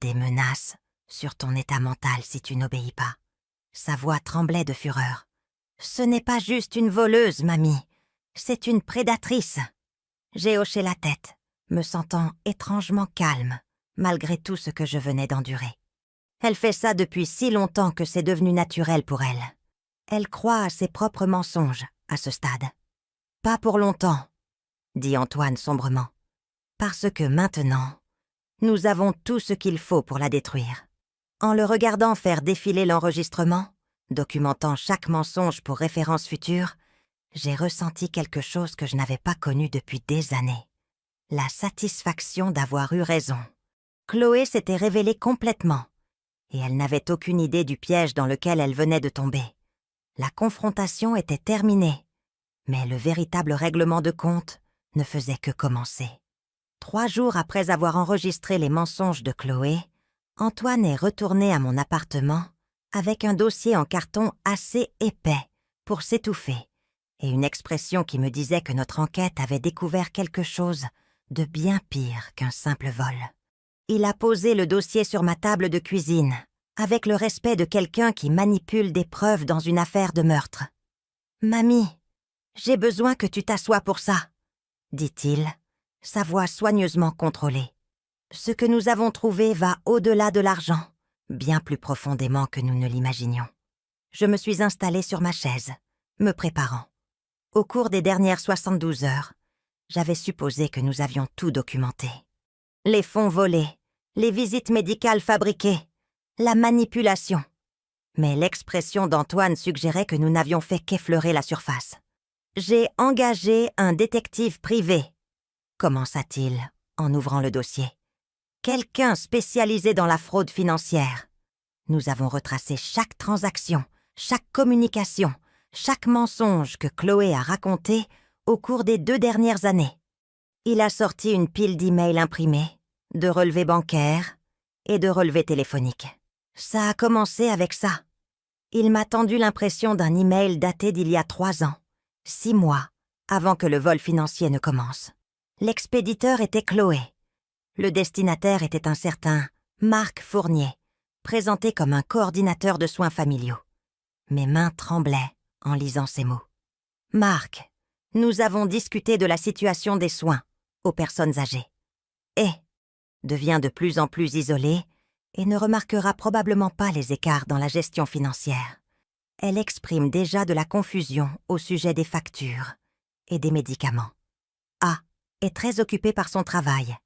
des menaces sur ton état mental si tu n'obéis pas. » Sa voix tremblait de fureur. « Ce n'est pas juste une voleuse, mamie, c'est une prédatrice. » J'ai hoché la tête, me sentant étrangement calme, malgré tout ce que je venais d'endurer. Elle fait ça depuis si longtemps que c'est devenu naturel pour elle. Elle croit à ses propres mensonges, à ce stade. « Pas pour longtemps, » dit Antoine sombrement. « Parce que maintenant, nous avons tout ce qu'il faut pour la détruire. » En le regardant faire défiler l'enregistrement, documentant chaque mensonge pour référence future, j'ai ressenti quelque chose que je n'avais pas connu depuis des années. La satisfaction d'avoir eu raison. Chloé s'était révélée complètement, et elle n'avait aucune idée du piège dans lequel elle venait de tomber. La confrontation était terminée, mais le véritable règlement de compte ne faisait que commencer. 3 jours après avoir enregistré les mensonges de Chloé, Antoine est retourné à mon appartement avec un dossier en carton assez épais pour s'étouffer et une expression qui me disait que notre enquête avait découvert quelque chose de bien pire qu'un simple vol. Il a posé le dossier sur ma table de cuisine, avec le respect de quelqu'un qui manipule des preuves dans une affaire de meurtre. « Mamie, j'ai besoin que tu t'assoies pour ça, » dit-il, sa voix soigneusement contrôlée. « Ce que nous avons trouvé va au-delà de l'argent, bien plus profondément que nous ne l'imaginions. » Je me suis installée sur ma chaise, me préparant. Au cours des dernières 72 heures, j'avais supposé que nous avions tout documenté. Les fonds volés, les visites médicales fabriquées, la manipulation. Mais l'expression d'Antoine suggérait que nous n'avions fait qu'effleurer la surface. « J'ai engagé un détective privé, » commença-t-il en ouvrant le dossier. « Quelqu'un spécialisé dans la fraude financière. Nous avons retracé chaque transaction, chaque communication, chaque mensonge que Chloé a raconté au cours des 2 dernières années. » Il a sorti une pile d'emails imprimés, de relevés bancaires et de relevés téléphoniques. Ça a commencé avec ça. Il m'a tendu l'impression d'un email daté d'il y a 3 ans, 6 mois, avant que le vol financier ne commence. L'expéditeur était Chloé. Le destinataire était un certain Marc Fournier, présenté comme un coordinateur de soins familiaux. Mes mains tremblaient en lisant ces mots. Marc, nous avons discuté de la situation des soins aux personnes âgées. Et devient de plus en plus isolée et ne remarquera probablement pas les écarts dans la gestion financière. Elle exprime déjà de la confusion au sujet des factures et des médicaments. A est très occupée par son travail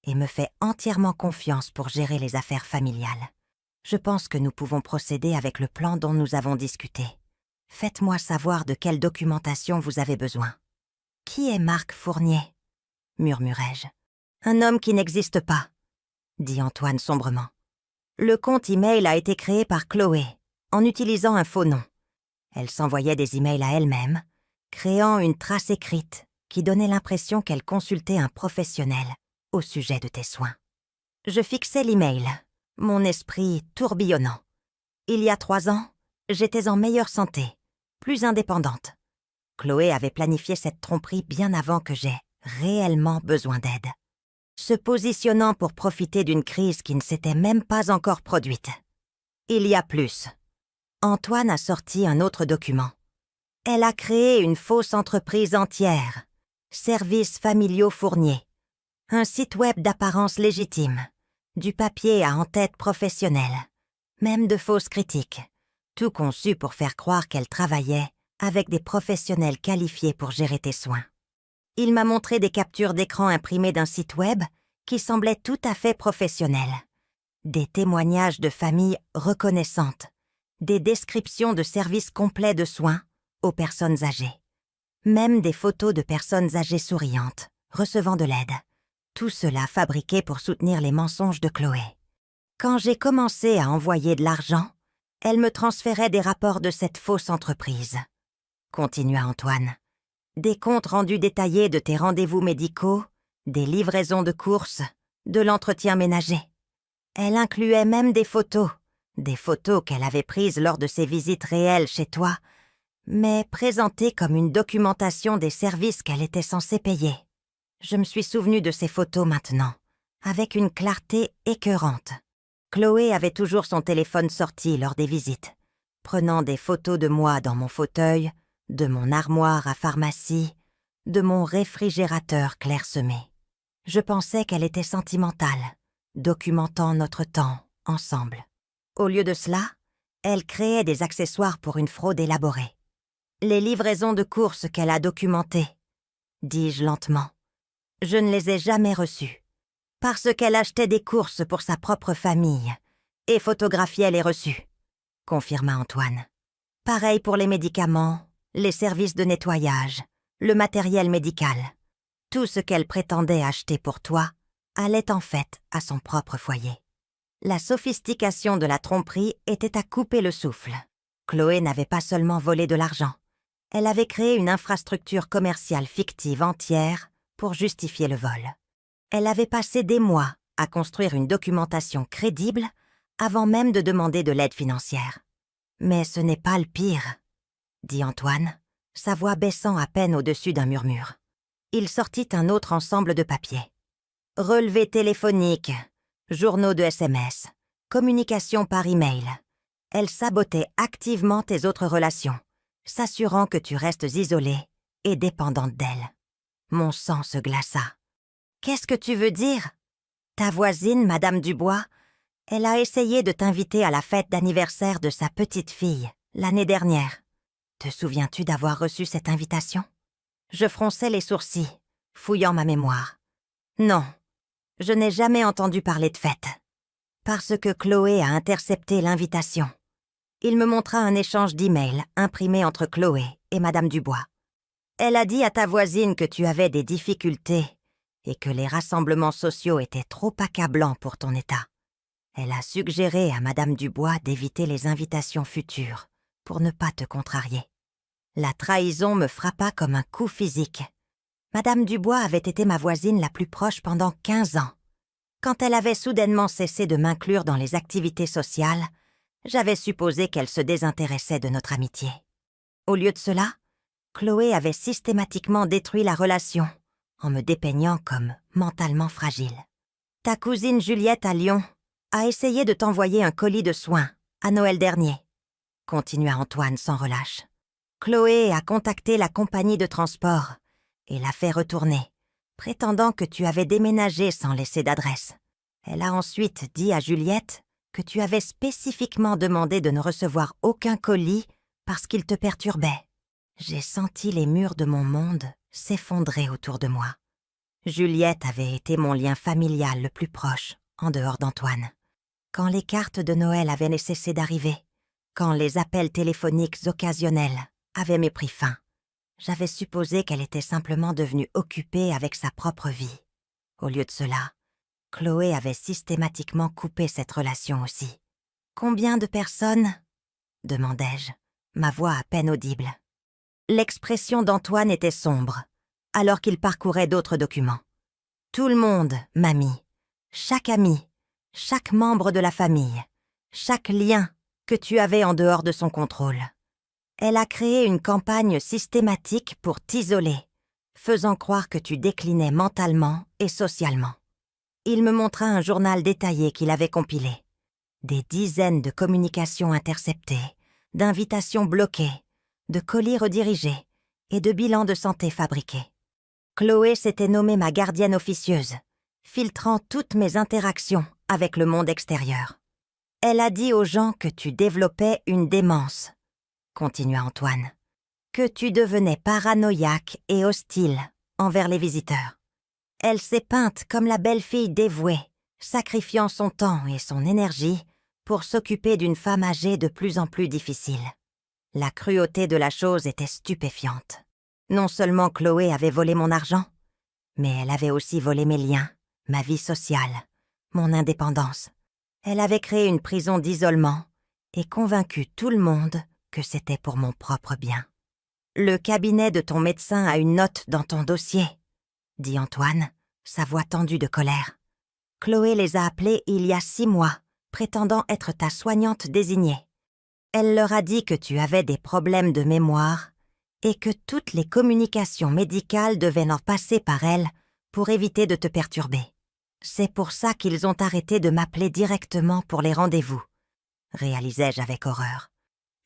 et me fait entièrement confiance pour gérer les affaires familiales. Je pense que nous pouvons procéder avec le plan dont nous avons discuté. Faites-moi savoir de quelle documentation vous avez besoin. « Qui est Marc Fournier ?» murmurai-je. « Un homme qui n'existe pas », dit Antoine sombrement. Le compte email a été créé par Chloé, en utilisant un faux nom. Elle s'envoyait des emails à elle-même, créant une trace écrite qui donnait l'impression qu'elle consultait un professionnel au sujet de tes soins. Je fixais l'email, mon esprit tourbillonnant. Il y a 3 ans, j'étais en meilleure santé, plus indépendante. Chloé avait planifié cette tromperie bien avant que j'aie réellement besoin d'aide, se positionnant pour profiter d'une crise qui ne s'était même pas encore produite. Il y a plus. Antoine a sorti un autre document. Elle a créé une fausse entreprise entière, Services familiaux Fournier, un site web d'apparence légitime, du papier à en-tête professionnel, même de fausses critiques, tout conçu pour faire croire qu'elle travaillait avec des professionnels qualifiés pour gérer tes soins. Il m'a montré des captures d'écran imprimées d'un site web qui semblait tout à fait professionnel, des témoignages de familles reconnaissantes, des descriptions de services complets de soins aux personnes âgées, même des photos de personnes âgées souriantes, recevant de l'aide. Tout cela fabriqué pour soutenir les mensonges de Chloé. Quand j'ai commencé à envoyer de l'argent, elle me transférait des rapports de cette fausse entreprise. Continua Antoine. Des comptes rendus détaillés de tes rendez-vous médicaux, des livraisons de courses, de l'entretien ménager. Elle incluait même des photos qu'elle avait prises lors de ses visites réelles chez toi, mais présentées comme une documentation des services qu'elle était censée payer. Je me suis souvenu de ces photos maintenant, avec une clarté écœurante. Chloé avait toujours son téléphone sorti lors des visites, prenant des photos de moi dans mon fauteuil, de mon armoire à pharmacie, de mon réfrigérateur clairsemé. Je pensais qu'elle était sentimentale, documentant notre temps ensemble. Au lieu de cela, elle créait des accessoires pour une fraude élaborée. Les livraisons de courses qu'elle a documentées, dis-je lentement. Je ne les ai jamais reçues, parce qu'elle achetait des courses pour sa propre famille et photographiait les reçus, confirma Antoine. Pareil pour les médicaments, les services de nettoyage, le matériel médical. Tout ce qu'elle prétendait acheter pour toi allait en fait à son propre foyer. La sophistication de la tromperie était à couper le souffle. Chloé n'avait pas seulement volé de l'argent, elle avait créé une infrastructure commerciale fictive entière pour justifier le vol. Elle avait passé des mois à construire une documentation crédible avant même de demander de l'aide financière. Mais ce n'est pas le pire, dit Antoine, sa voix baissant à peine au-dessus d'un murmure. Il sortit un autre ensemble de papiers. Relevés téléphoniques, journaux de SMS, communication par email. Elle sabotait activement tes autres relations, s'assurant que tu restes isolée et dépendante d'elle. Mon sang se glaça. Qu'est-ce que tu veux dire? Ta voisine, Madame Dubois, elle a essayé de t'inviter à la fête d'anniversaire de sa petite fille, l'année dernière. Te souviens-tu d'avoir reçu cette invitation? Je fronçai les sourcils, fouillant ma mémoire. Non, je n'ai jamais entendu parler de fête. Parce que Chloé a intercepté l'invitation. Il me montra un échange d'emails imprimé entre Chloé et Madame Dubois. Elle a dit à ta voisine que tu avais des difficultés et que les rassemblements sociaux étaient trop accablants pour ton état. Elle a suggéré à Madame Dubois d'éviter les invitations futures pour ne pas te contrarier. La trahison me frappa comme un coup physique. Madame Dubois avait été ma voisine la plus proche pendant 15 ans. Quand elle avait soudainement cessé de m'inclure dans les activités sociales, j'avais supposé qu'elle se désintéressait de notre amitié. Au lieu de cela, Chloé avait systématiquement détruit la relation, en me dépeignant comme mentalement fragile. Ta cousine Juliette à Lyon a essayé de t'envoyer un colis de soins à Noël dernier, continua Antoine sans relâche. Chloé a contacté la compagnie de transport et l'a fait retourner, prétendant que tu avais déménagé sans laisser d'adresse. Elle a ensuite dit à Juliette que tu avais spécifiquement demandé de ne recevoir aucun colis parce qu'il te perturbait. J'ai senti les murs de mon monde s'effondrer autour de moi. Juliette avait été mon lien familial le plus proche, en dehors d'Antoine. Quand les cartes de Noël avaient cessé d'arriver, quand les appels téléphoniques occasionnels avaient mépris fin, j'avais supposé qu'elle était simplement devenue occupée avec sa propre vie. Au lieu de cela, Chloé avait systématiquement coupé cette relation aussi. « Combien de personnes ?» demandai-je, ma voix à peine audible. L'expression d'Antoine était sombre, alors qu'il parcourait d'autres documents. « Tout le monde, mamie. Chaque ami, chaque membre de la famille, chaque lien que tu avais en dehors de son contrôle. Elle a créé une campagne systématique pour t'isoler, faisant croire que tu déclinais mentalement et socialement. » Il me montra un journal détaillé qu'il avait compilé. Des dizaines de communications interceptées, d'invitations bloquées, de colis redirigés et de bilans de santé fabriqués. Chloé s'était nommée ma gardienne officieuse, filtrant toutes mes interactions avec le monde extérieur. Elle a dit aux gens que tu développais une démence, continua Antoine, que tu devenais paranoïaque et hostile envers les visiteurs. Elle s'est peinte comme la belle-fille dévouée, sacrifiant son temps et son énergie pour s'occuper d'une femme âgée de plus en plus difficile. La cruauté de la chose était stupéfiante. Non seulement Chloé avait volé mon argent, mais elle avait aussi volé mes liens, ma vie sociale, mon indépendance. Elle avait créé une prison d'isolement et convaincu tout le monde que c'était pour mon propre bien. « Le cabinet de ton médecin a une note dans ton dossier, » dit Antoine, sa voix tendue de colère. « Chloé les a appelés il y a 6 mois, prétendant être ta soignante désignée. Elle leur a dit que tu avais des problèmes de mémoire et que toutes les communications médicales devaient en passer par elle pour éviter de te perturber. C'est pour ça qu'ils ont arrêté de m'appeler directement pour les rendez-vous, » réalisai-je avec horreur.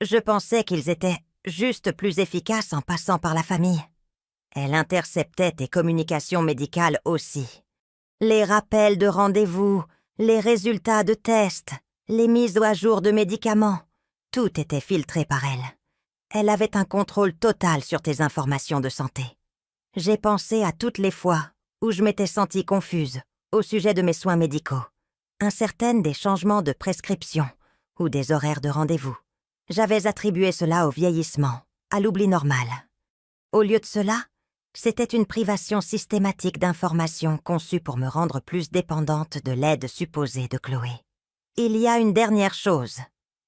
Je pensais qu'ils étaient juste plus efficaces en passant par la famille. Elle interceptait tes communications médicales aussi. Les rappels de rendez-vous, les résultats de tests, les mises à jour de médicaments, tout était filtré par elle. Elle avait un contrôle total sur tes informations de santé. J'ai pensé à toutes les fois où je m'étais sentie confuse au sujet de mes soins médicaux, incertaine des changements de prescription ou des horaires de rendez-vous. J'avais attribué cela au vieillissement, à l'oubli normal. Au lieu de cela, c'était une privation systématique d'informations conçue pour me rendre plus dépendante de l'aide supposée de Chloé. « Il y a une dernière chose, »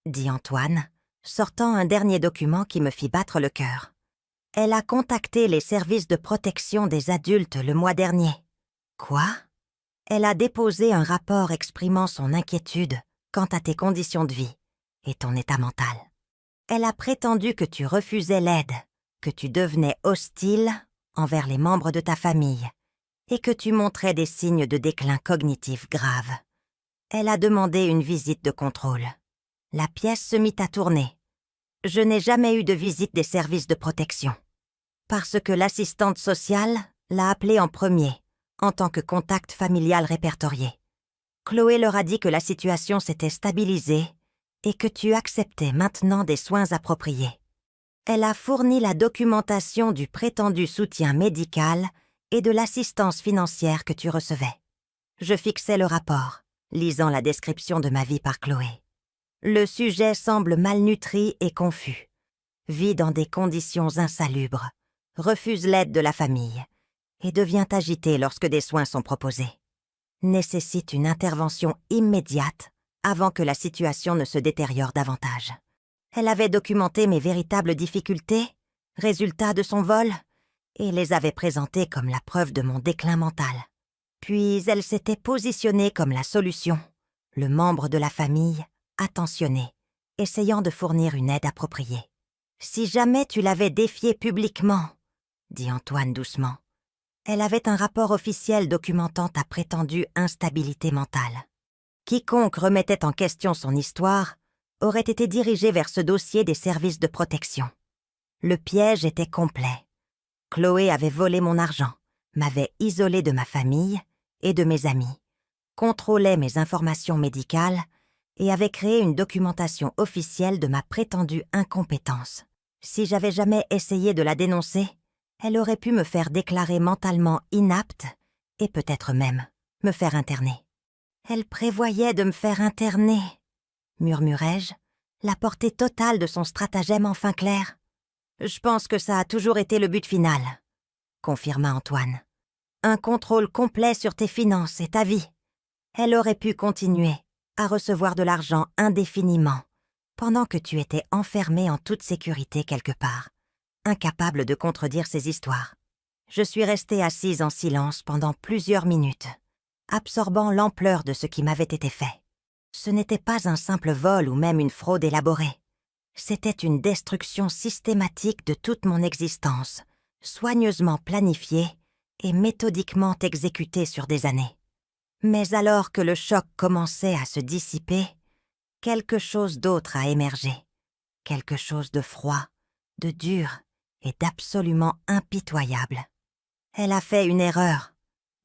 dit Antoine, sortant un dernier document qui me fit battre le cœur. « Elle a contacté les services de protection des adultes le mois dernier. » « Quoi ? » Elle a déposé un rapport exprimant son inquiétude quant à tes conditions de vie et ton état mental. Elle a prétendu que tu refusais l'aide, que tu devenais hostile envers les membres de ta famille et que tu montrais des signes de déclin cognitif grave. Elle a demandé une visite de contrôle. La pièce se mit à tourner. Je n'ai jamais eu de visite des services de protection, parce que l'assistante sociale l'a appelée en premier, en tant que contact familial répertorié. Chloé leur a dit que la situation s'était stabilisée et que tu acceptais maintenant des soins appropriés. Elle a fourni la documentation du prétendu soutien médical et de l'assistance financière que tu recevais. Je fixais le rapport, lisant la description de ma vie par Chloé. Le sujet semble malnutri et confus, vit dans des conditions insalubres, refuse l'aide de la famille et devient agité lorsque des soins sont proposés. Nécessite une intervention immédiate avant que la situation ne se détériore davantage. Elle avait documenté mes véritables difficultés, résultats de son vol, et les avait présentées comme la preuve de mon déclin mental. Puis elle s'était positionnée comme la solution, le membre de la famille, attentionné, essayant de fournir une aide appropriée. « Si jamais tu l'avais défiée publiquement, » dit Antoine doucement. Elle avait un rapport officiel documentant ta prétendue instabilité mentale. Quiconque remettait en question son histoire aurait été dirigé vers ce dossier des services de protection. Le piège était complet. Chloé avait volé mon argent, m'avait isolé de ma famille et de mes amis, contrôlait mes informations médicales et avait créé une documentation officielle de ma prétendue incompétence. Si j'avais jamais essayé de la dénoncer, elle aurait pu me faire déclarer mentalement inapte et peut-être même me faire interner. Elle prévoyait de me faire interner, murmurai-je, la portée totale de son stratagème enfin claire. Je pense que ça a toujours été le but final, confirma Antoine. Un contrôle complet sur tes finances et ta vie. Elle aurait pu continuer à recevoir de l'argent indéfiniment, pendant que tu étais enfermé en toute sécurité quelque part, incapable de contredire ses histoires. Je suis restée assise en silence pendant plusieurs minutes, absorbant l'ampleur de ce qui m'avait été fait. Ce n'était pas un simple vol ou même une fraude élaborée. C'était une destruction systématique de toute mon existence, soigneusement planifiée et méthodiquement exécutée sur des années. Mais alors que le choc commençait à se dissiper, quelque chose d'autre a émergé. Quelque chose de froid, de dur et d'absolument impitoyable. Elle a fait une erreur,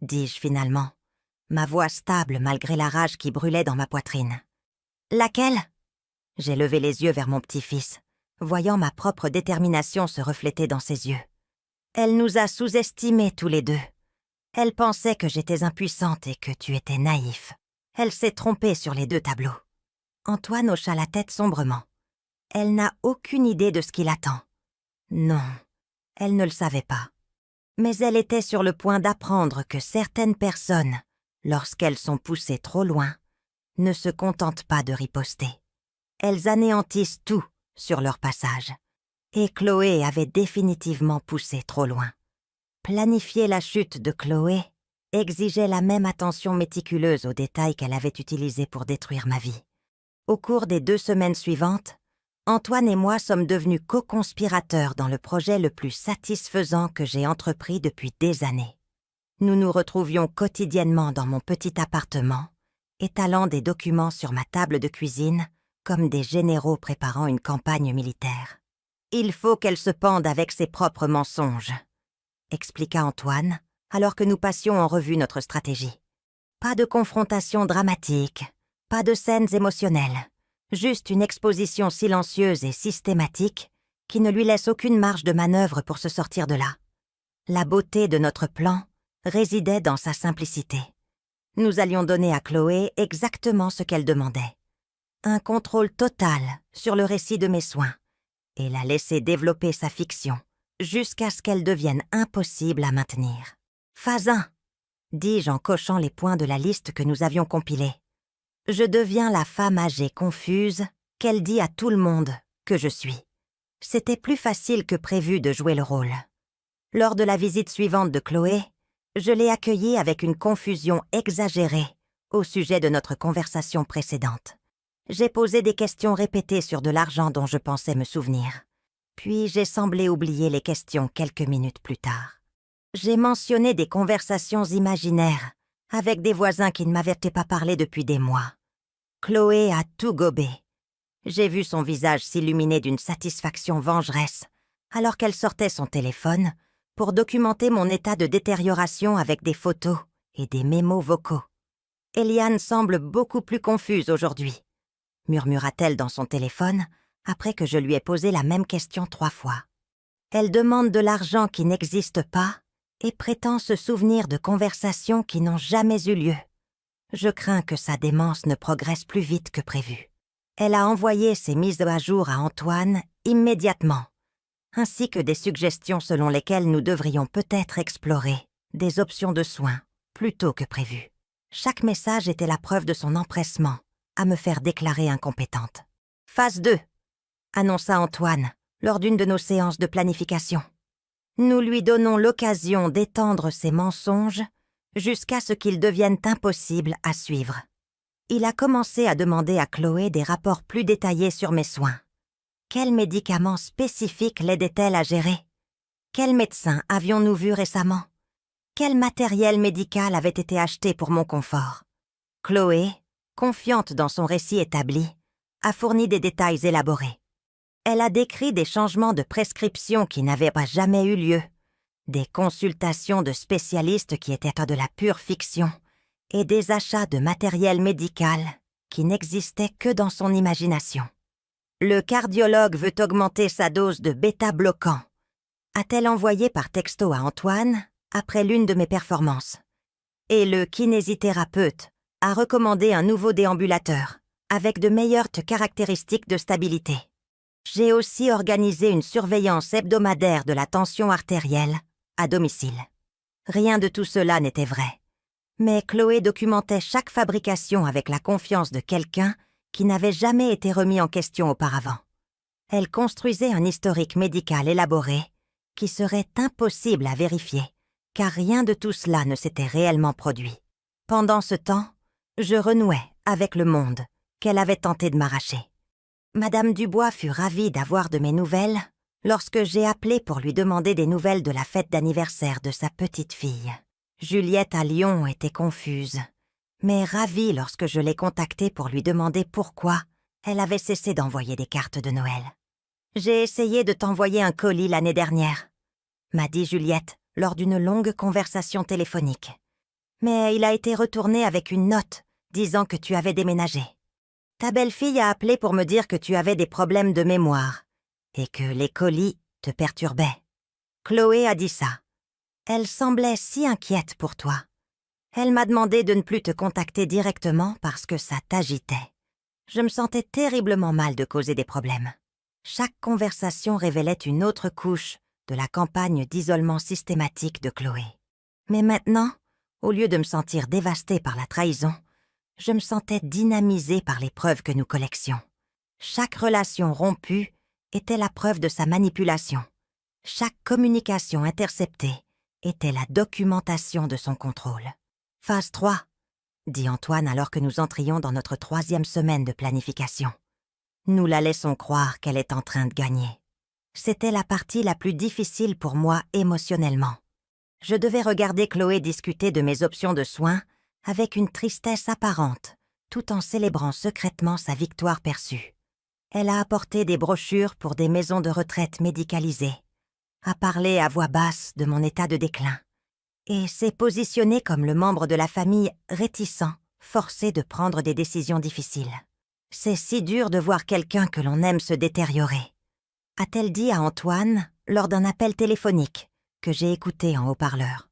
dis-je finalement, ma voix stable malgré la rage qui brûlait dans ma poitrine. Laquelle ? J'ai levé les yeux vers mon petit-fils, voyant ma propre détermination se refléter dans ses yeux. Elle nous a sous-estimés tous les deux. Elle pensait que j'étais impuissante et que tu étais naïf. Elle s'est trompée sur les deux tableaux. Antoine hocha la tête sombrement. Elle n'a aucune idée de ce qui l'attend. Non, elle ne le savait pas. Mais elle était sur le point d'apprendre que certaines personnes, lorsqu'elles sont poussées trop loin, ne se contentent pas de riposter. Elles anéantissent tout sur leur passage. Et Chloé avait définitivement poussé trop loin. Planifier la chute de Chloé exigeait la même attention méticuleuse aux détails qu'elle avait utilisés pour détruire ma vie. Au cours des 2 semaines suivantes, Antoine et moi sommes devenus co-conspirateurs dans le projet le plus satisfaisant que j'ai entrepris depuis des années. Nous nous retrouvions quotidiennement dans mon petit appartement, étalant des documents sur ma table de cuisine comme des généraux préparant une campagne militaire. « Il faut qu'elle se pende avec ses propres mensonges », expliqua Antoine, alors que nous passions en revue notre stratégie. Pas de confrontation dramatique, pas de scènes émotionnelles, juste une exposition silencieuse et systématique qui ne lui laisse aucune marge de manœuvre pour se sortir de là. La beauté de notre plan résidait dans sa simplicité. Nous allions donner à Chloé exactement ce qu'elle demandait. Un contrôle total sur le récit de mes soins et la laisser développer sa fiction jusqu'à ce qu'elle devienne impossible à maintenir. Phase 1, dis-je en cochant les points de la liste que nous avions compilée. Je deviens la femme âgée confuse qu'elle dit à tout le monde que je suis. C'était plus facile que prévu de jouer le rôle. Lors de la visite suivante de Chloé, je l'ai accueillie avec une confusion exagérée au sujet de notre conversation précédente. J'ai posé des questions répétées sur de l'argent dont je pensais me souvenir. Puis j'ai semblé oublier les questions quelques minutes plus tard. J'ai mentionné des conversations imaginaires avec des voisins qui ne m'avaient pas parlé depuis des mois. Chloé a tout gobé. J'ai vu son visage s'illuminer d'une satisfaction vengeresse alors qu'elle sortait son téléphone pour documenter mon état de détérioration avec des photos et des mémos vocaux. Eliane semble beaucoup plus confuse aujourd'hui, murmura-t-elle dans son téléphone après que je lui ai posé la même question 3 fois. Elle demande de l'argent qui n'existe pas et prétend se souvenir de conversations qui n'ont jamais eu lieu. Je crains que sa démence ne progresse plus vite que prévu. Elle a envoyé ses mises à jour à Antoine immédiatement, ainsi que des suggestions selon lesquelles nous devrions peut-être explorer des options de soins plus tôt que prévu. Chaque message était la preuve de son empressement à me faire déclarer incompétente. « Phase 2 », annonça Antoine lors d'une de nos séances de planification. Nous lui donnons l'occasion d'étendre ses mensonges jusqu'à ce qu'ils deviennent impossibles à suivre. Il a commencé à demander à Chloé des rapports plus détaillés sur mes soins. Quels médicaments spécifiques l'aidaient-elle à gérer? Quel médecin avions-nous vu récemment? Quel matériel médical avait été acheté pour mon confort? Chloé, confiante dans son récit établi, a fourni des détails élaborés. Elle a décrit des changements de prescription qui n'avaient pas jamais eu lieu, des consultations de spécialistes qui étaient de la pure fiction, et des achats de matériel médical qui n'existaient que dans son imagination. Le cardiologue veut augmenter sa dose de bêta-bloquant, a-t-elle envoyé par texto à Antoine après l'une de mes performances. Et le kinésithérapeute a recommandé un nouveau déambulateur, avec de meilleures caractéristiques de stabilité. J'ai aussi organisé une surveillance hebdomadaire de la tension artérielle à domicile. Rien de tout cela n'était vrai. Mais Chloé documentait chaque fabrication avec la confiance de quelqu'un qui n'avait jamais été remis en question auparavant. Elle construisait un historique médical élaboré qui serait impossible à vérifier, car rien de tout cela ne s'était réellement produit. Pendant ce temps, je renouais avec le monde qu'elle avait tenté de m'arracher. Madame Dubois fut ravie d'avoir de mes nouvelles lorsque j'ai appelé pour lui demander des nouvelles de la fête d'anniversaire de sa petite fille. Juliette à Lyon était confuse, mais ravie lorsque je l'ai contactée pour lui demander pourquoi elle avait cessé d'envoyer des cartes de Noël. « J'ai essayé de t'envoyer un colis l'année dernière », m'a dit Juliette lors d'une longue conversation téléphonique. « Mais il a été retourné avec une note disant que tu avais déménagé. Ta belle-fille a appelé pour me dire que tu avais des problèmes de mémoire et que les colis te perturbaient. Chloé a dit ça. Elle semblait si inquiète pour toi. Elle m'a demandé de ne plus te contacter directement parce que ça t'agitait. Je me sentais terriblement mal de causer des problèmes. Chaque conversation révélait une autre couche de la campagne d'isolement systématique de Chloé. Mais maintenant, au lieu de me sentir dévastée par la trahison, je me sentais dynamisée par les preuves que nous collections. Chaque relation rompue était la preuve de sa manipulation. Chaque communication interceptée était la documentation de son contrôle. « Phase 3, dit Antoine alors que nous entrions dans notre 3e semaine de planification. Nous la laissons croire qu'elle est en train de gagner. C'était la partie la plus difficile pour moi émotionnellement. Je devais regarder Chloé discuter de mes options de soins avec une tristesse apparente, tout en célébrant secrètement sa victoire perçue. Elle a apporté des brochures pour des maisons de retraite médicalisées, a parlé à voix basse de mon état de déclin, et s'est positionnée comme le membre de la famille réticent, forcé de prendre des décisions difficiles. C'est si dur de voir quelqu'un que l'on aime se détériorer, a-t-elle dit à Antoine lors d'un appel téléphonique que j'ai écouté en haut-parleur.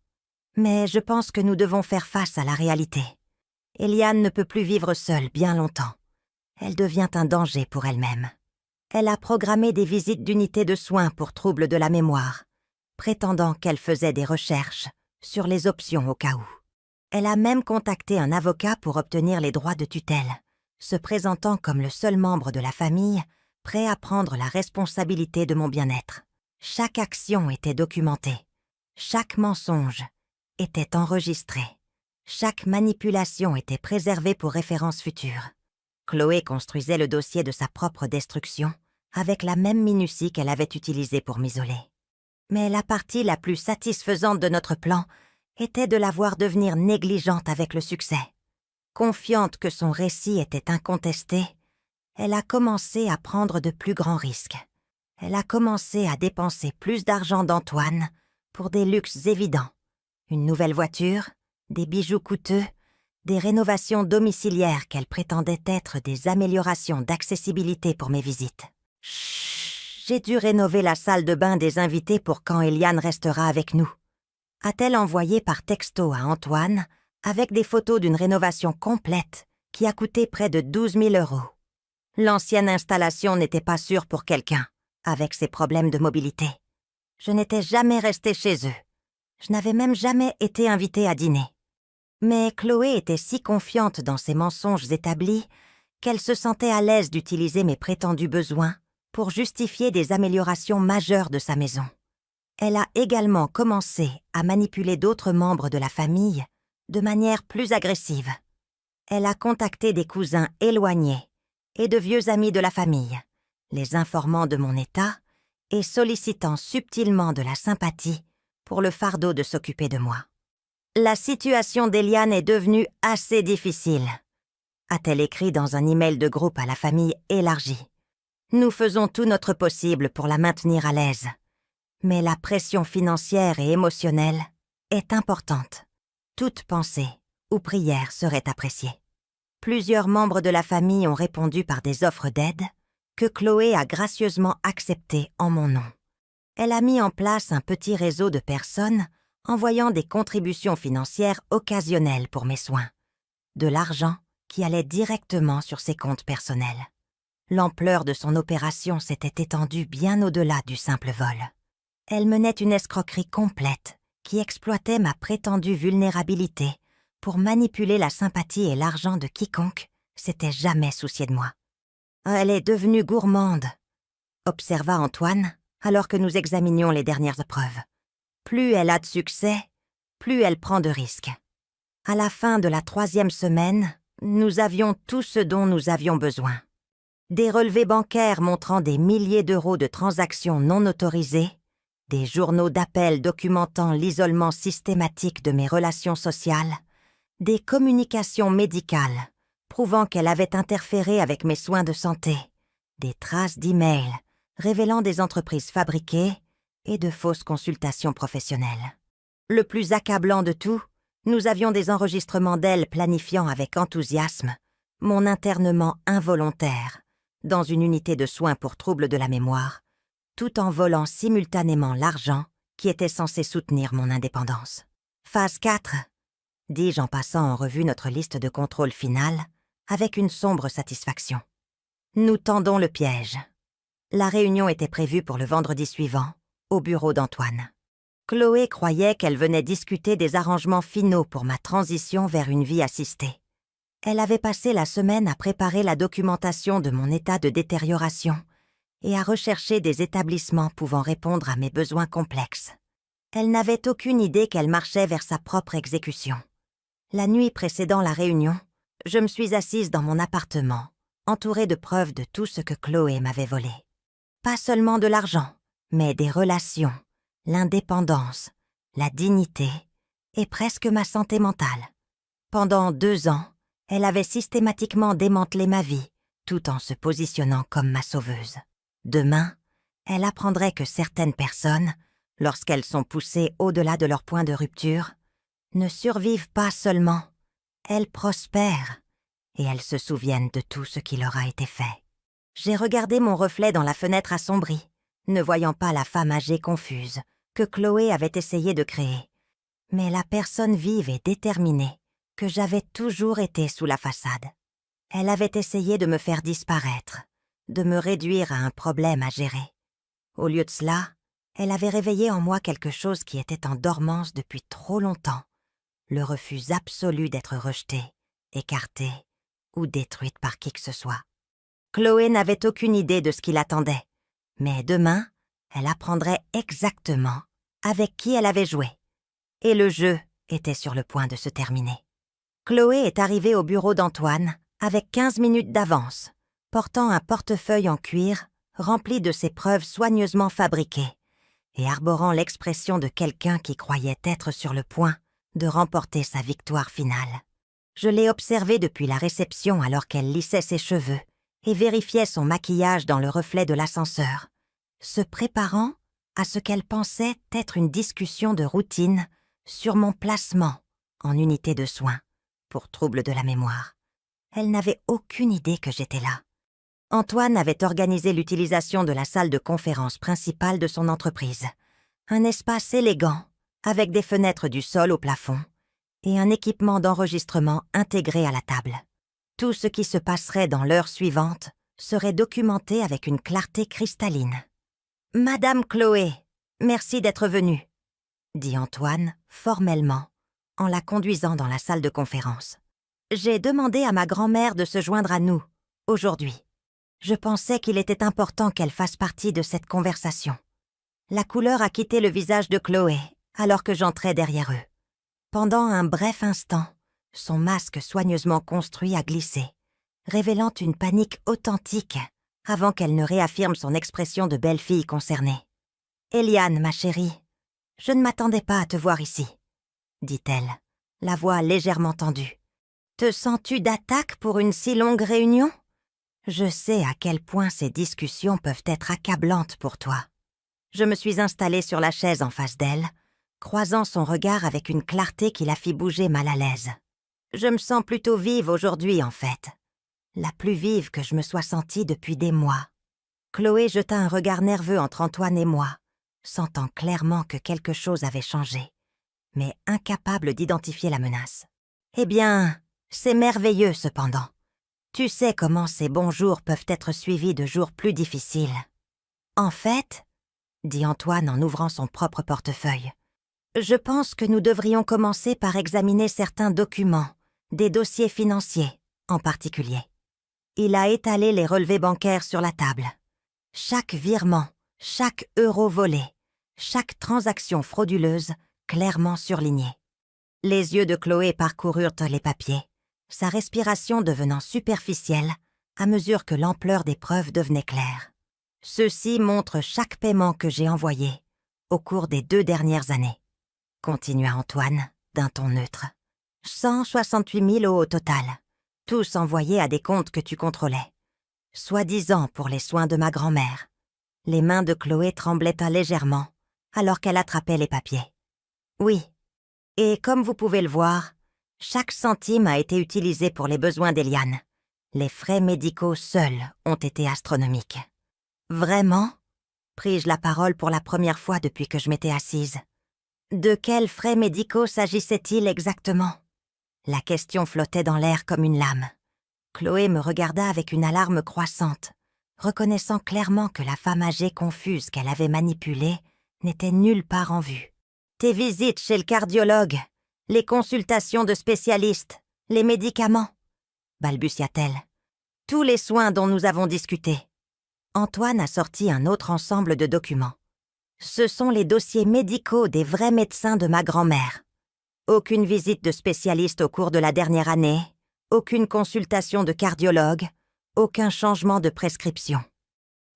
Mais je pense que nous devons faire face à la réalité. Eliane ne peut plus vivre seule bien longtemps. Elle devient un danger pour elle-même. Elle a programmé des visites d'unités de soins pour troubles de la mémoire, prétendant qu'elle faisait des recherches sur les options au cas où. Elle a même contacté un avocat pour obtenir les droits de tutelle, se présentant comme le seul membre de la famille prêt à prendre la responsabilité de mon bien-être. Chaque action était documentée. Chaque mensonge était enregistré. Chaque manipulation était préservée pour référence future. Chloé construisait le dossier de sa propre destruction avec la même minutie qu'elle avait utilisée pour m'isoler. Mais la partie la plus satisfaisante de notre plan était de la voir devenir négligente avec le succès. Confiante que son récit était incontesté, elle a commencé à prendre de plus grands risques. Elle a commencé à dépenser plus d'argent d'Antoine pour des luxes évidents. Une nouvelle voiture, des bijoux coûteux, des rénovations domiciliaires qu'elle prétendait être des améliorations d'accessibilité pour mes visites. Chut, j'ai dû rénover la salle de bain des invités pour quand Eliane restera avec nous. A-t-elle envoyé par texto à Antoine avec des photos d'une rénovation complète qui a coûté près de 12 000 €. L'ancienne installation n'était pas sûre pour quelqu'un, avec ses problèmes de mobilité. Je n'étais jamais restée chez eux. Je n'avais même jamais été invitée à dîner. Mais Chloé était si confiante dans ses mensonges établis qu'elle se sentait à l'aise d'utiliser mes prétendus besoins pour justifier des améliorations majeures de sa maison. Elle a également commencé à manipuler d'autres membres de la famille de manière plus agressive. Elle a contacté des cousins éloignés et de vieux amis de la famille, les informant de mon état et sollicitant subtilement de la sympathie pour le fardeau de s'occuper de moi. La situation d'Eliane est devenue assez difficile, a-t-elle écrit dans un email de groupe à la famille élargie. Nous faisons tout notre possible pour la maintenir à l'aise, mais la pression financière et émotionnelle est importante. Toute pensée ou prière serait appréciée. Plusieurs membres de la famille ont répondu par des offres d'aide que Chloé a gracieusement acceptées en mon nom. Elle a mis en place un petit réseau de personnes envoyant des contributions financières occasionnelles pour mes soins, de l'argent qui allait directement sur ses comptes personnels. L'ampleur de son opération s'était étendue bien au-delà du simple vol. Elle menait une escroquerie complète qui exploitait ma prétendue vulnérabilité pour manipuler la sympathie et l'argent de quiconque s'était jamais soucié de moi. Elle est devenue gourmande, observa Antoine alors que nous examinions les dernières preuves. Plus elle a de succès, plus elle prend de risques. À la fin de la 3e semaine, nous avions tout ce dont nous avions besoin. Des relevés bancaires montrant des milliers d'euros de transactions non autorisées, des journaux d'appel documentant l'isolement systématique de mes relations sociales, des communications médicales prouvant qu'elle avait interféré avec mes soins de santé, des traces d'emails révélant des entreprises fabriquées et de fausses consultations professionnelles. Le plus accablant de tout, nous avions des enregistrements d'elle planifiant avec enthousiasme mon internement involontaire dans une unité de soins pour troubles de la mémoire, tout en volant simultanément l'argent qui était censé soutenir mon indépendance. Phase 4, dis-je en passant en revue notre liste de contrôle finale avec une sombre satisfaction. Nous tendons le piège. La réunion était prévue pour le vendredi suivant, au bureau d'Antoine. Chloé croyait qu'elle venait discuter des arrangements finaux pour ma transition vers une vie assistée. Elle avait passé la semaine à préparer la documentation de mon état de détérioration et à rechercher des établissements pouvant répondre à mes besoins complexes. Elle n'avait aucune idée qu'elle marchait vers sa propre exécution. La nuit précédant la réunion, je me suis assise dans mon appartement, entourée de preuves de tout ce que Chloé m'avait volé. Pas seulement de l'argent, mais des relations, l'indépendance, la dignité et presque ma santé mentale. Pendant 2 ans, elle avait systématiquement démantelé ma vie, tout en se positionnant comme ma sauveuse. Demain, elle apprendrait que certaines personnes, lorsqu'elles sont poussées au-delà de leur point de rupture, ne survivent pas seulement, elles prospèrent, et elles se souviennent de tout ce qui leur a été fait. J'ai regardé mon reflet dans la fenêtre assombrie, ne voyant pas la femme âgée confuse que Chloé avait essayé de créer, mais la personne vive et déterminée que j'avais toujours été sous la façade. Elle avait essayé de me faire disparaître, de me réduire à un problème à gérer. Au lieu de cela, elle avait réveillé en moi quelque chose qui était en dormance depuis trop longtemps, le refus absolu d'être rejetée, écartée ou détruite par qui que ce soit. Chloé n'avait aucune idée de ce qui l'attendait, mais demain, elle apprendrait exactement avec qui elle avait joué. Et le jeu était sur le point de se terminer. Chloé est arrivée au bureau d'Antoine avec 15 minutes d'avance, portant un portefeuille en cuir rempli de ses preuves soigneusement fabriquées et arborant l'expression de quelqu'un qui croyait être sur le point de remporter sa victoire finale. Je l'ai observée depuis la réception alors qu'elle lissait ses cheveux et vérifiait son maquillage dans le reflet de l'ascenseur, se préparant à ce qu'elle pensait être une discussion de routine sur mon placement en unité de soins pour troubles de la mémoire. Elle n'avait aucune idée que j'étais là. Antoine avait organisé l'utilisation de la salle de conférence principale de son entreprise, un espace élégant avec des fenêtres du sol au plafond et un équipement d'enregistrement intégré à la table. Tout ce qui se passerait dans l'heure suivante serait documenté avec une clarté cristalline. « Madame Chloé, merci d'être venue », dit Antoine formellement en la conduisant dans la salle de conférence. « J'ai demandé à ma grand-mère de se joindre à nous, aujourd'hui. Je pensais qu'il était important qu'elle fasse partie de cette conversation. » La couleur a quitté le visage de Chloé alors que j'entrais derrière eux. Pendant un bref instant, son masque soigneusement construit a glissé, révélant une panique authentique avant qu'elle ne réaffirme son expression de belle fille concernée. « Eliane, ma chérie, je ne m'attendais pas à te voir ici, » dit-elle, la voix légèrement tendue. « Te sens-tu d'attaque pour une si longue réunion ? Je sais à quel point ces discussions peuvent être accablantes pour toi. » Je me suis installée sur la chaise en face d'elle, croisant son regard avec une clarté qui la fit bouger mal à l'aise. Je me sens plutôt vive aujourd'hui, en fait. La plus vive que je me sois sentie depuis des mois. Chloé jeta un regard nerveux entre Antoine et moi, sentant clairement que quelque chose avait changé, mais incapable d'identifier la menace. Eh bien, c'est merveilleux cependant. Tu sais comment ces bons jours peuvent être suivis de jours plus difficiles. En fait, dit Antoine en ouvrant son propre portefeuille, je pense que nous devrions commencer par examiner certains documents, des dossiers financiers en particulier. Il a étalé les relevés bancaires sur la table. Chaque virement, chaque euro volé, chaque transaction frauduleuse clairement surlignée. Les yeux de Chloé parcoururent les papiers, sa respiration devenant superficielle à mesure que l'ampleur des preuves devenait claire. Ceci montre chaque paiement que j'ai envoyé au cours des 2 dernières années, continua Antoine d'un ton neutre. 168 000 au total, tous envoyés à des comptes que tu contrôlais. Soi-disant pour les soins de ma grand-mère. Les mains de Chloé tremblaient légèrement alors qu'elle attrapait les papiers. Oui, et comme vous pouvez le voir, chaque centime a été utilisé pour les besoins d'Eliane. Les frais médicaux seuls ont été astronomiques. Vraiment ? Pris-je la parole pour la première fois depuis que je m'étais assise. De quels frais médicaux s'agissait-il exactement ? La question flottait dans l'air comme une lame. Chloé me regarda avec une alarme croissante, reconnaissant clairement que la femme âgée confuse qu'elle avait manipulée n'était nulle part en vue. Tes visites chez le cardiologue, les consultations de spécialistes, les médicaments, balbutia-t-elle. Tous les soins dont nous avons discuté. Antoine a sorti un autre ensemble de documents. Ce sont les dossiers médicaux des vrais médecins de ma grand-mère. Aucune visite de spécialiste au cours de la dernière année, aucune consultation de cardiologue, aucun changement de prescription.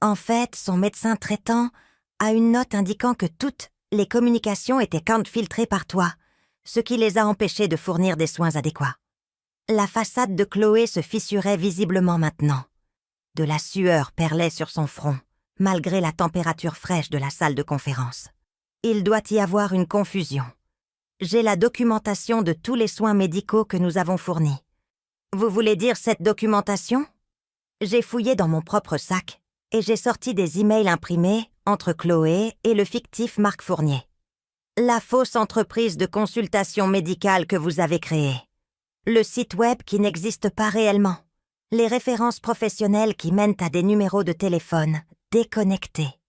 En fait, son médecin traitant a une note indiquant que toutes les communications étaient filtrées par toi, ce qui les a empêchés de fournir des soins adéquats. La façade de Chloé se fissurait visiblement maintenant. De la sueur perlait sur son front, malgré la température fraîche de la salle de conférence. Il doit y avoir une confusion. J'ai la documentation de tous les soins médicaux que nous avons fournis. Vous voulez dire cette documentation ? J'ai fouillé dans mon propre sac et j'ai sorti des emails imprimés entre Chloé et le fictif Marc Fournier. La fausse entreprise de consultation médicale que vous avez créée. Le site web qui n'existe pas réellement. Les références professionnelles qui mènent à des numéros de téléphone déconnectés.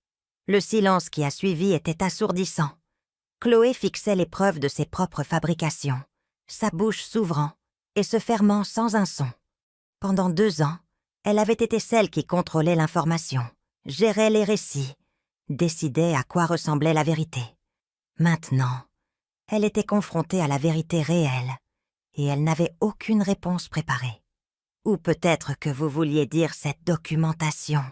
Le silence qui a suivi était assourdissant. Chloé fixait les preuves de ses propres fabrications, sa bouche s'ouvrant et se fermant sans un son. Pendant 2 ans, elle avait été celle qui contrôlait l'information, gérait les récits, décidait à quoi ressemblait la vérité. Maintenant, elle était confrontée à la vérité réelle et elle n'avait aucune réponse préparée. Ou peut-être que vous vouliez dire cette documentation,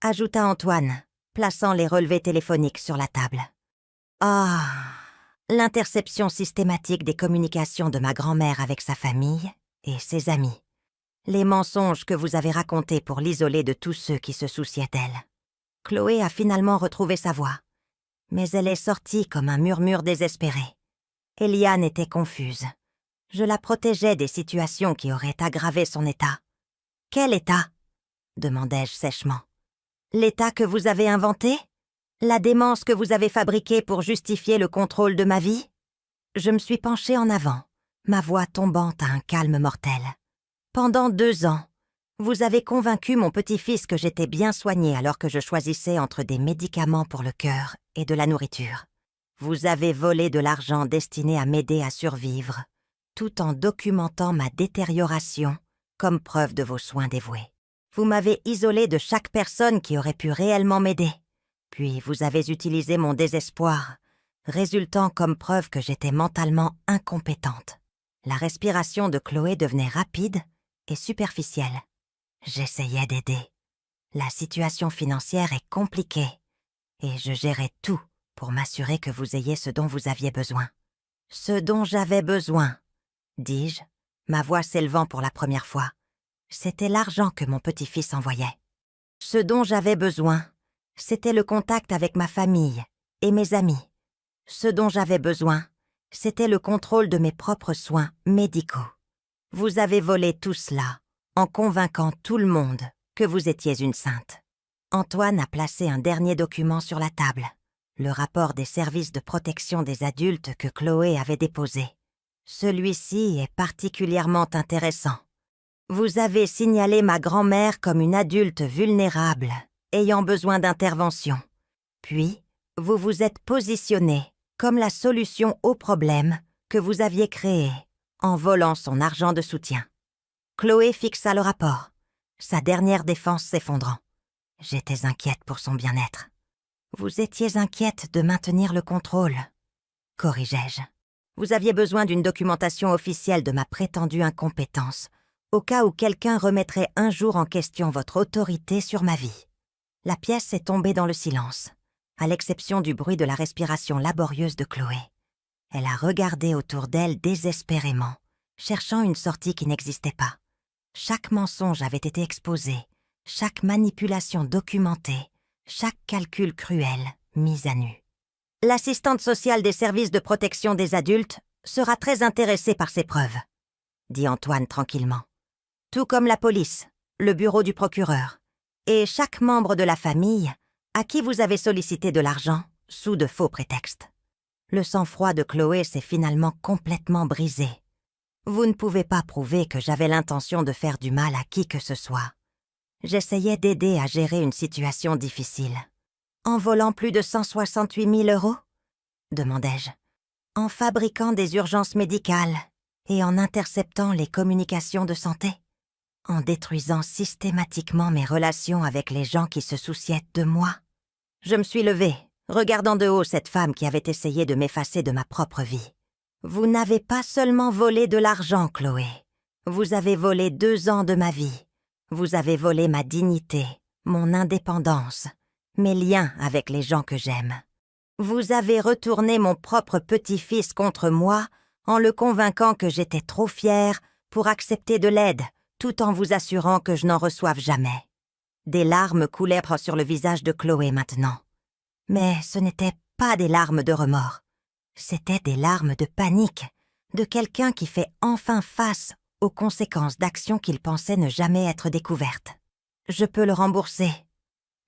ajouta Antoine, plaçant les relevés téléphoniques sur la table. Ah, l'interception systématique des communications de ma grand-mère avec sa famille et ses amis. Les mensonges que vous avez racontés pour l'isoler de tous ceux qui se souciaient d'elle. Chloé a finalement retrouvé sa voix, mais elle est sortie comme un murmure désespéré. Eliane était confuse. Je la protégeais des situations qui auraient aggravé son état. « Quel état ?» demandai-je sèchement. « L'état que vous avez inventé ? La démence que vous avez fabriquée pour justifier le contrôle de ma vie ?» Je me suis penchée en avant, ma voix tombant à un calme mortel. « Pendant 2 ans, vous avez convaincu mon petit-fils que j'étais bien soignée alors que je choisissais entre des médicaments pour le cœur et de la nourriture. Vous avez volé de l'argent destiné à m'aider à survivre, tout en documentant ma détérioration comme preuve de vos soins dévoués. Vous m'avez isolée de chaque personne qui aurait pu réellement m'aider. Puis vous avez utilisé mon désespoir, résultant comme preuve que j'étais mentalement incompétente. La respiration de Chloé devenait rapide et superficielle. J'essayais d'aider. La situation financière est compliquée et je gérais tout pour m'assurer que vous ayez ce dont vous aviez besoin. Ce dont j'avais besoin, dis-je, ma voix s'élevant pour la première fois. C'était l'argent que mon petit-fils envoyait. Ce dont j'avais besoin, c'était le contact avec ma famille et mes amis. Ce dont j'avais besoin, c'était le contrôle de mes propres soins médicaux. Vous avez volé tout cela en convainquant tout le monde que vous étiez une sainte. Antoine a placé un dernier document sur la table, le rapport des services de protection des adultes que Chloé avait déposé. Celui-ci est particulièrement intéressant. Vous avez signalé ma grand-mère comme une adulte vulnérable, ayant besoin d'intervention. Puis, vous vous êtes positionné comme la solution au problème que vous aviez créé en volant son argent de soutien. Chloé fixa le rapport, sa dernière défense s'effondrant. J'étais inquiète pour son bien-être. Vous étiez inquiète de maintenir le contrôle, corrigeai-je. Vous aviez besoin d'une documentation officielle de ma prétendue incompétence, au cas où quelqu'un remettrait un jour en question votre autorité sur ma vie. La pièce est tombée dans le silence, à l'exception du bruit de la respiration laborieuse de Chloé. Elle a regardé autour d'elle désespérément, cherchant une sortie qui n'existait pas. Chaque mensonge avait été exposé, chaque manipulation documentée, chaque calcul cruel mis à nu. L'assistante sociale des services de protection des adultes sera très intéressée par ces preuves, dit Antoine tranquillement. Tout comme la police, le bureau du procureur, et chaque membre de la famille à qui vous avez sollicité de l'argent sous de faux prétextes. Le sang-froid de Chloé s'est finalement complètement brisé. Vous ne pouvez pas prouver que j'avais l'intention de faire du mal à qui que ce soit. J'essayais d'aider à gérer une situation difficile. En volant plus de 168 000 €? Demandai-je. En fabriquant des urgences médicales et en interceptant les communications de santé? En détruisant systématiquement mes relations avec les gens qui se souciaient de moi? Je me suis levée, regardant de haut cette femme qui avait essayé de m'effacer de ma propre vie. Vous n'avez pas seulement volé de l'argent, Chloé. Vous avez volé 2 ans de ma vie. Vous avez volé ma dignité, mon indépendance, mes liens avec les gens que j'aime. Vous avez retourné mon propre petit-fils contre moi en le convainquant que j'étais trop fière pour accepter de l'aide, tout en vous assurant que je n'en reçoive jamais. Des larmes coulèrent sur le visage de Chloé maintenant. Mais ce n'étaient pas des larmes de remords. C'étaient des larmes de panique, de quelqu'un qui fait enfin face aux conséquences d'actions qu'il pensait ne jamais être découvertes. « Je peux le rembourser »,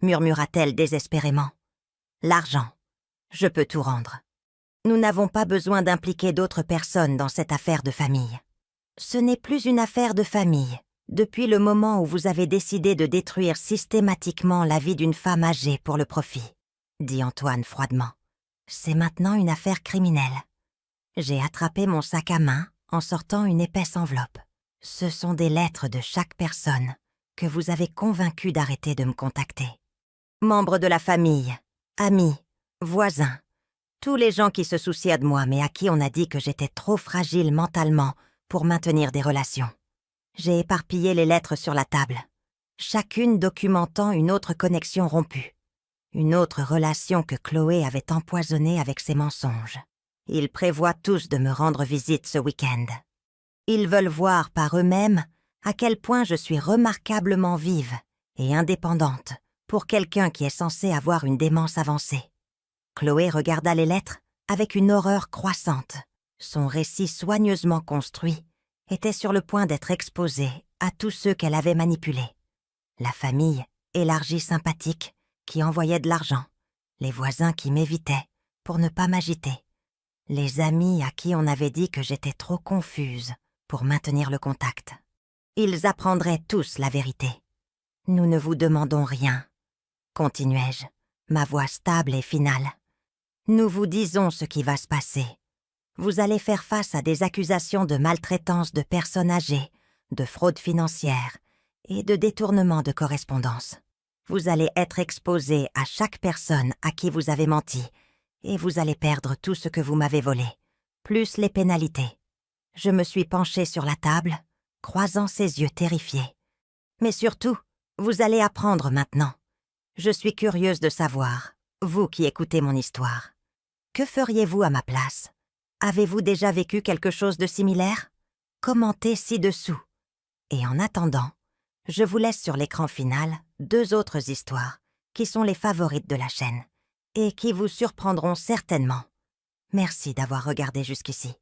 murmura-t-elle désespérément. « L'argent, je peux tout rendre. Nous n'avons pas besoin d'impliquer d'autres personnes dans cette affaire de famille. Ce n'est plus une affaire de famille, depuis le moment où vous avez décidé de détruire systématiquement la vie d'une femme âgée pour le profit, » dit Antoine froidement. « C'est maintenant une affaire criminelle. » J'ai attrapé mon sac à main en sortant une épaisse enveloppe. Ce sont des lettres de chaque personne que vous avez convaincu d'arrêter de me contacter. Membres de la famille, amis, voisins, tous les gens qui se souciaient de moi mais à qui on a dit que j'étais trop fragile mentalement pour maintenir des relations. J'ai éparpillé les lettres sur la table, chacune documentant une autre connexion rompue, une autre relation que Chloé avait empoisonnée avec ses mensonges. Ils prévoient tous de me rendre visite ce week-end. Ils veulent voir par eux-mêmes à quel point je suis remarquablement vive et indépendante pour quelqu'un qui est censé avoir une démence avancée. Chloé regarda les lettres avec une horreur croissante. Son récit soigneusement construit était sur le point d'être exposé à tous ceux qu'elle avait manipulés. La famille élargie sympathique qui envoyait de l'argent, les voisins qui m'évitaient pour ne pas m'agiter, les amis à qui on avait dit que j'étais trop confuse pour maintenir le contact. Ils apprendraient tous la vérité. « Nous ne vous demandons rien, » continuai-je, ma voix stable et finale. « Nous vous disons ce qui va se passer. Vous allez faire face à des accusations de maltraitance de personnes âgées, de fraude financière et de détournement de correspondance. Vous allez être exposé à chaque personne à qui vous avez menti et vous allez perdre tout ce que vous m'avez volé, plus les pénalités. Je me suis penchée sur la table, croisant ses yeux terrifiés. Mais surtout, vous allez apprendre maintenant. Je suis curieuse de savoir, vous qui écoutez mon histoire. Que feriez-vous à ma place? Avez-vous déjà vécu quelque chose de similaire? Commentez ci-dessous. Et en attendant, je vous laisse sur l'écran final 2 autres histoires qui sont les favorites de la chaîne et qui vous surprendront certainement. Merci d'avoir regardé jusqu'ici.